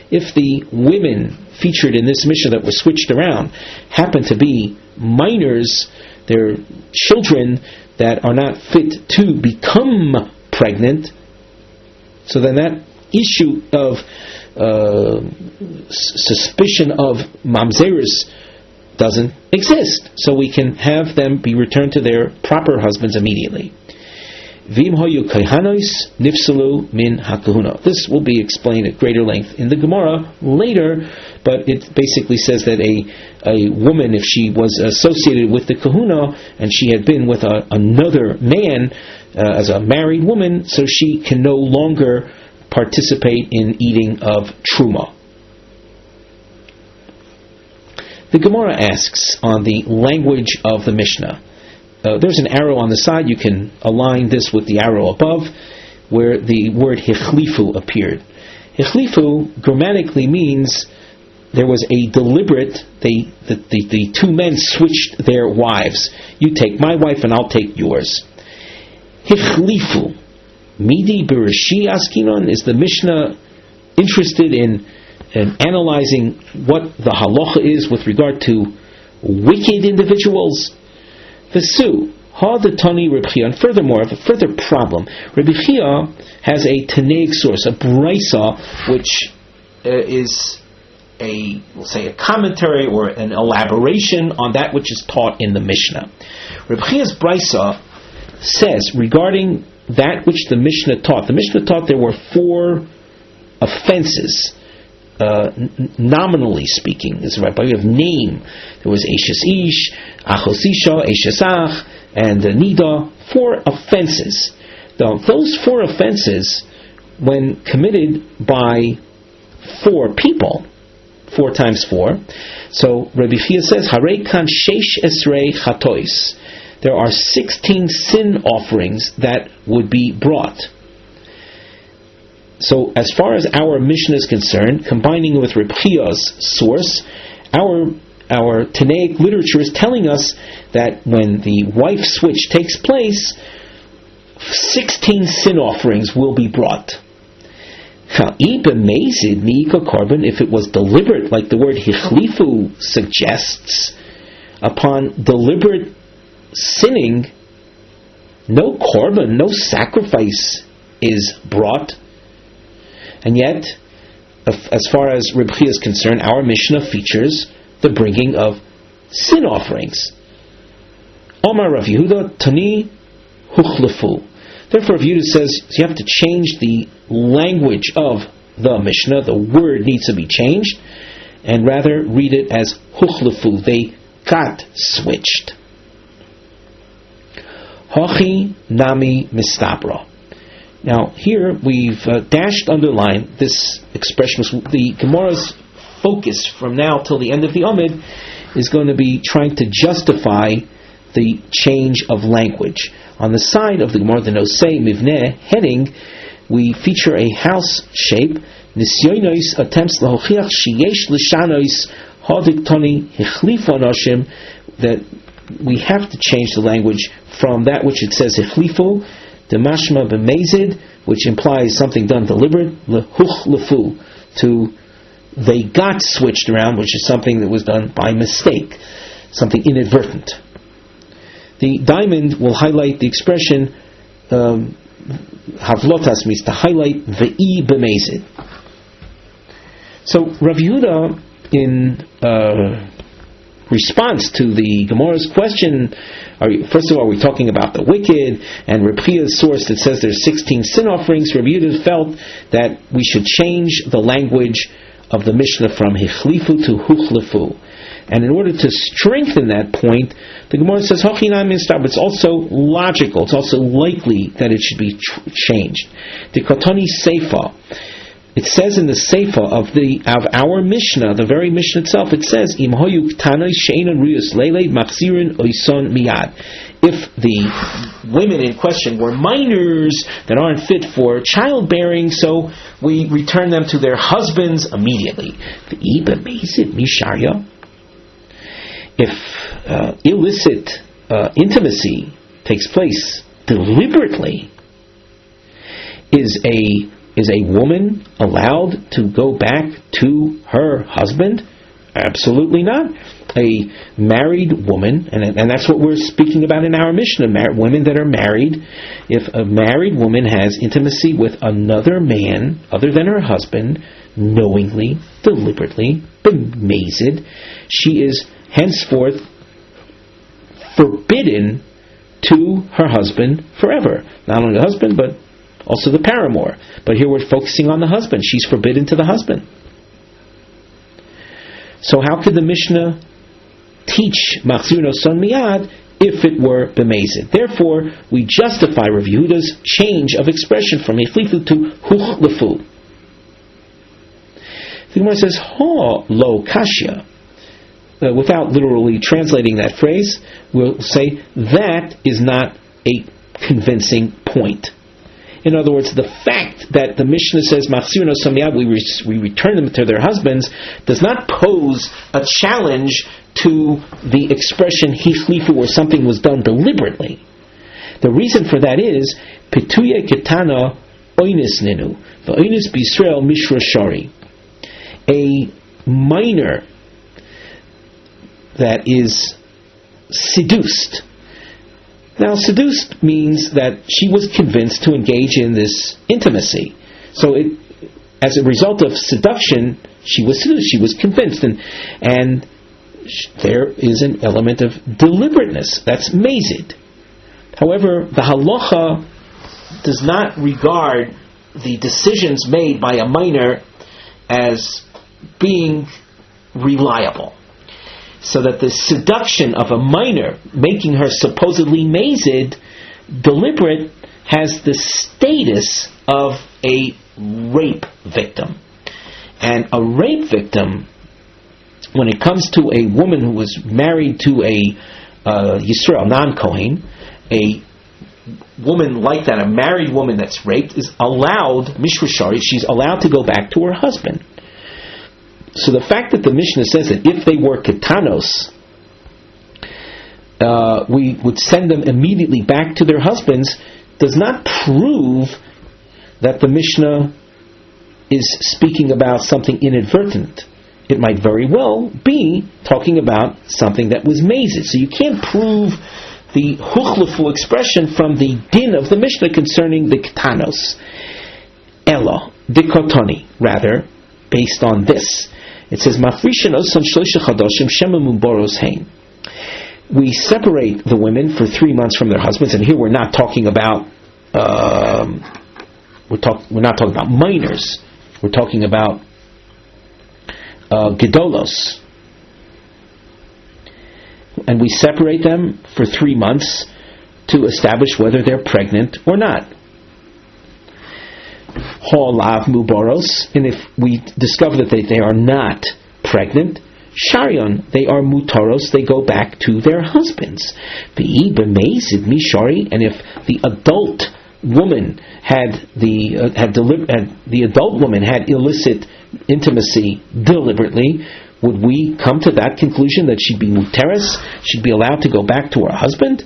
If the women featured in this Mishnah that were switched around happen to be minors, they're children that are not fit to become pregnant, so then that issue of suspicion of mamzerus doesn't exist. So we can have them be returned to their proper husbands immediately. Vim hoyu kaihanos nifsalu min hakahuna. This will be explained at greater length in the Gemara later, but it basically says that a woman, if she was associated with the kahuna and she had been with another man as a married woman, so she can no longer participate in eating of truma. The Gemara asks on the language of the Mishnah. There's an arrow on the side. You can align this with the arrow above, where the word hichlifu appeared. Hichlifu grammatically means there was a deliberate. The two men switched their wives. You take my wife, and I'll take yours. Hichlifu, midi berishi askinon. Is the Mishnah interested in analyzing what the halacha is with regard to wicked individuals? Vesu, ha the tani Reb Chia. And furthermore, a further problem. Reb Chia has a taneg source, a brisa, which is we'll say a commentary or an elaboration on that which is taught in the Mishnah. Reb Chia's brisa says regarding that which the Mishnah taught. The Mishnah taught there were 4 offenses. Nominally speaking, is right by way of name. There was Eishes Ish, Achos Isha, Eishes Ach, and Nida. 4 offenses. Now, those 4 offenses, when committed by 4 people, 4 times 4. So Rabbi Chia says, Harei kan sheish esrei chatois. There are 16 sin offerings that would be brought. So, as far as our Mishnah is concerned, combining with Reb Chia's source, our Tanaic literature is telling us that when the wife switch takes place, 16 sin offerings will be brought. If it was deliberate, like the word hichlifu suggests, upon deliberate sinning, no korban, no sacrifice is brought. And yet, as far as Reb Chia is concerned, our Mishnah features the bringing of sin offerings. Omar Rav Yehuda Tani Huchlefu. Therefore, Rav Yehuda says you have to change the language of the Mishnah. The word needs to be changed, and rather read it as Huchlefu. They got switched. Hachi Nami Mistabra. Now, here we've underlined this expression. The Gemara's focus from now till the end of the Amid is going to be trying to justify the change of language. On the side of the Gemara, the Nosei Mivneh heading, we feature a house shape. Nisyonos attempts lahochiach sheyesh l'shanois hadiktoni hichlifo noshim, that we have to change the language from that which it says hichlifo, the mashma b'mezid, which implies something done deliberate, lehuchlefu, to they got switched around, which is something that was done by mistake, something inadvertent. The diamond will highlight the expression havlotas, means to highlight ve'i b'mezid. So Rav Yehuda in response to the Gemara's question, first of all, are we talking about the wicked? And Reb Chia's source that says there's 16 sin offerings. Reb Yehuda felt that we should change the language of the Mishnah from hichlifu to huchlifu. And in order to strengthen that point, the Gemara says, it's also logical, it's also likely that it should be changed. The Kotani Seifa, it says in the Seifa of our Mishnah, the very Mishnah itself, it says, Im hoyu ktanai she'enan riyus leilei machzirin oison miyad. If the women in question were minors that aren't fit for childbearing, so we return them to their husbands immediately. If illicit intimacy takes place deliberately, is a woman allowed to go back to her husband? Absolutely not. A married woman, and that's what we're speaking about in our Mishnah, women that are married. If a married woman has intimacy with another man other than her husband, knowingly, deliberately, bemazed, she is henceforth forbidden to her husband forever. Not only the husband, but also the paramour. But here we're focusing on the husband. She's forbidden to the husband. So how could the Mishnah teach Machzir Noson Miyad if it were bemazed? Therefore, we justify Rav Yehuda's change of expression from Hichlifu to Huchlefu. The Gemara says, Ho lo kashya. Without literally translating that phrase, we'll say that is not a convincing point. In other words, the fact that the Mishnah says Machzir Noson Miyad, we return them to their husbands, does not pose a challenge to the expression hichlifu, where something was done deliberately. The reason for that is Pituye Ketana Oinis Ninu, V'Oinis B'Yisrael Mishra Shari. A minor that is seduced. Now, seduced means that she was convinced to engage in this intimacy. So, as a result of seduction, she was seduced, she was convinced, and there is an element of deliberateness. That's mazid. However, the halacha does not regard the decisions made by a minor as being reliable. So that the seduction of a minor, making her supposedly mazid, deliberate, has the status of a rape victim. And a rape victim, when it comes to a woman who was married to a Yisrael, non-Kohen, a woman like that, a married woman that's raped, is allowed, Mishra Shari, she's allowed to go back to her husband. So the fact that the Mishnah says that if they were ketanos, we would send them immediately back to their husbands, does not prove that the Mishnah is speaking about something inadvertent. It might very well be talking about something that was mazid. So you can't prove the huchlefu expression from the din of the Mishnah concerning the ketanos. Ella, dikotoni, rather, based on this. It says, Mafrishin osam shloisha chadoshim shema muboros hein. We separate the women for 3 months from their husbands, and here we're not talking about we're not talking about minors. We're talking about gedolos, and we separate them for 3 months to establish whether they're pregnant or not. Holav muboros, and if we discover that they are not pregnant, sharion, they are mutaros, they go back to their husbands. Be'i b'meizid mishari, and if the adult woman had illicit intimacy deliberately, would we come to that conclusion that she'd be muteres, she'd be allowed to go back to her husband?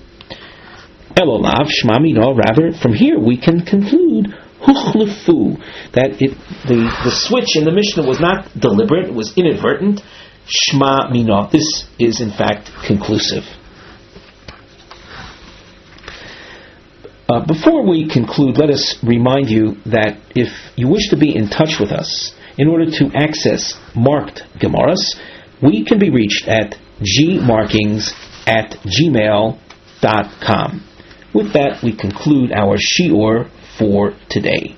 Elolav shmami, no, rather, from here we can conclude huchlefu, that the switch in the Mishnah was not deliberate, it was inadvertent. Shma mina, this is in fact conclusive. Before we conclude, let us remind you that if you wish to be in touch with us in order to access marked Gemaras, we can be reached at gmarkings@gmail.com. With that, we conclude our shiur for today.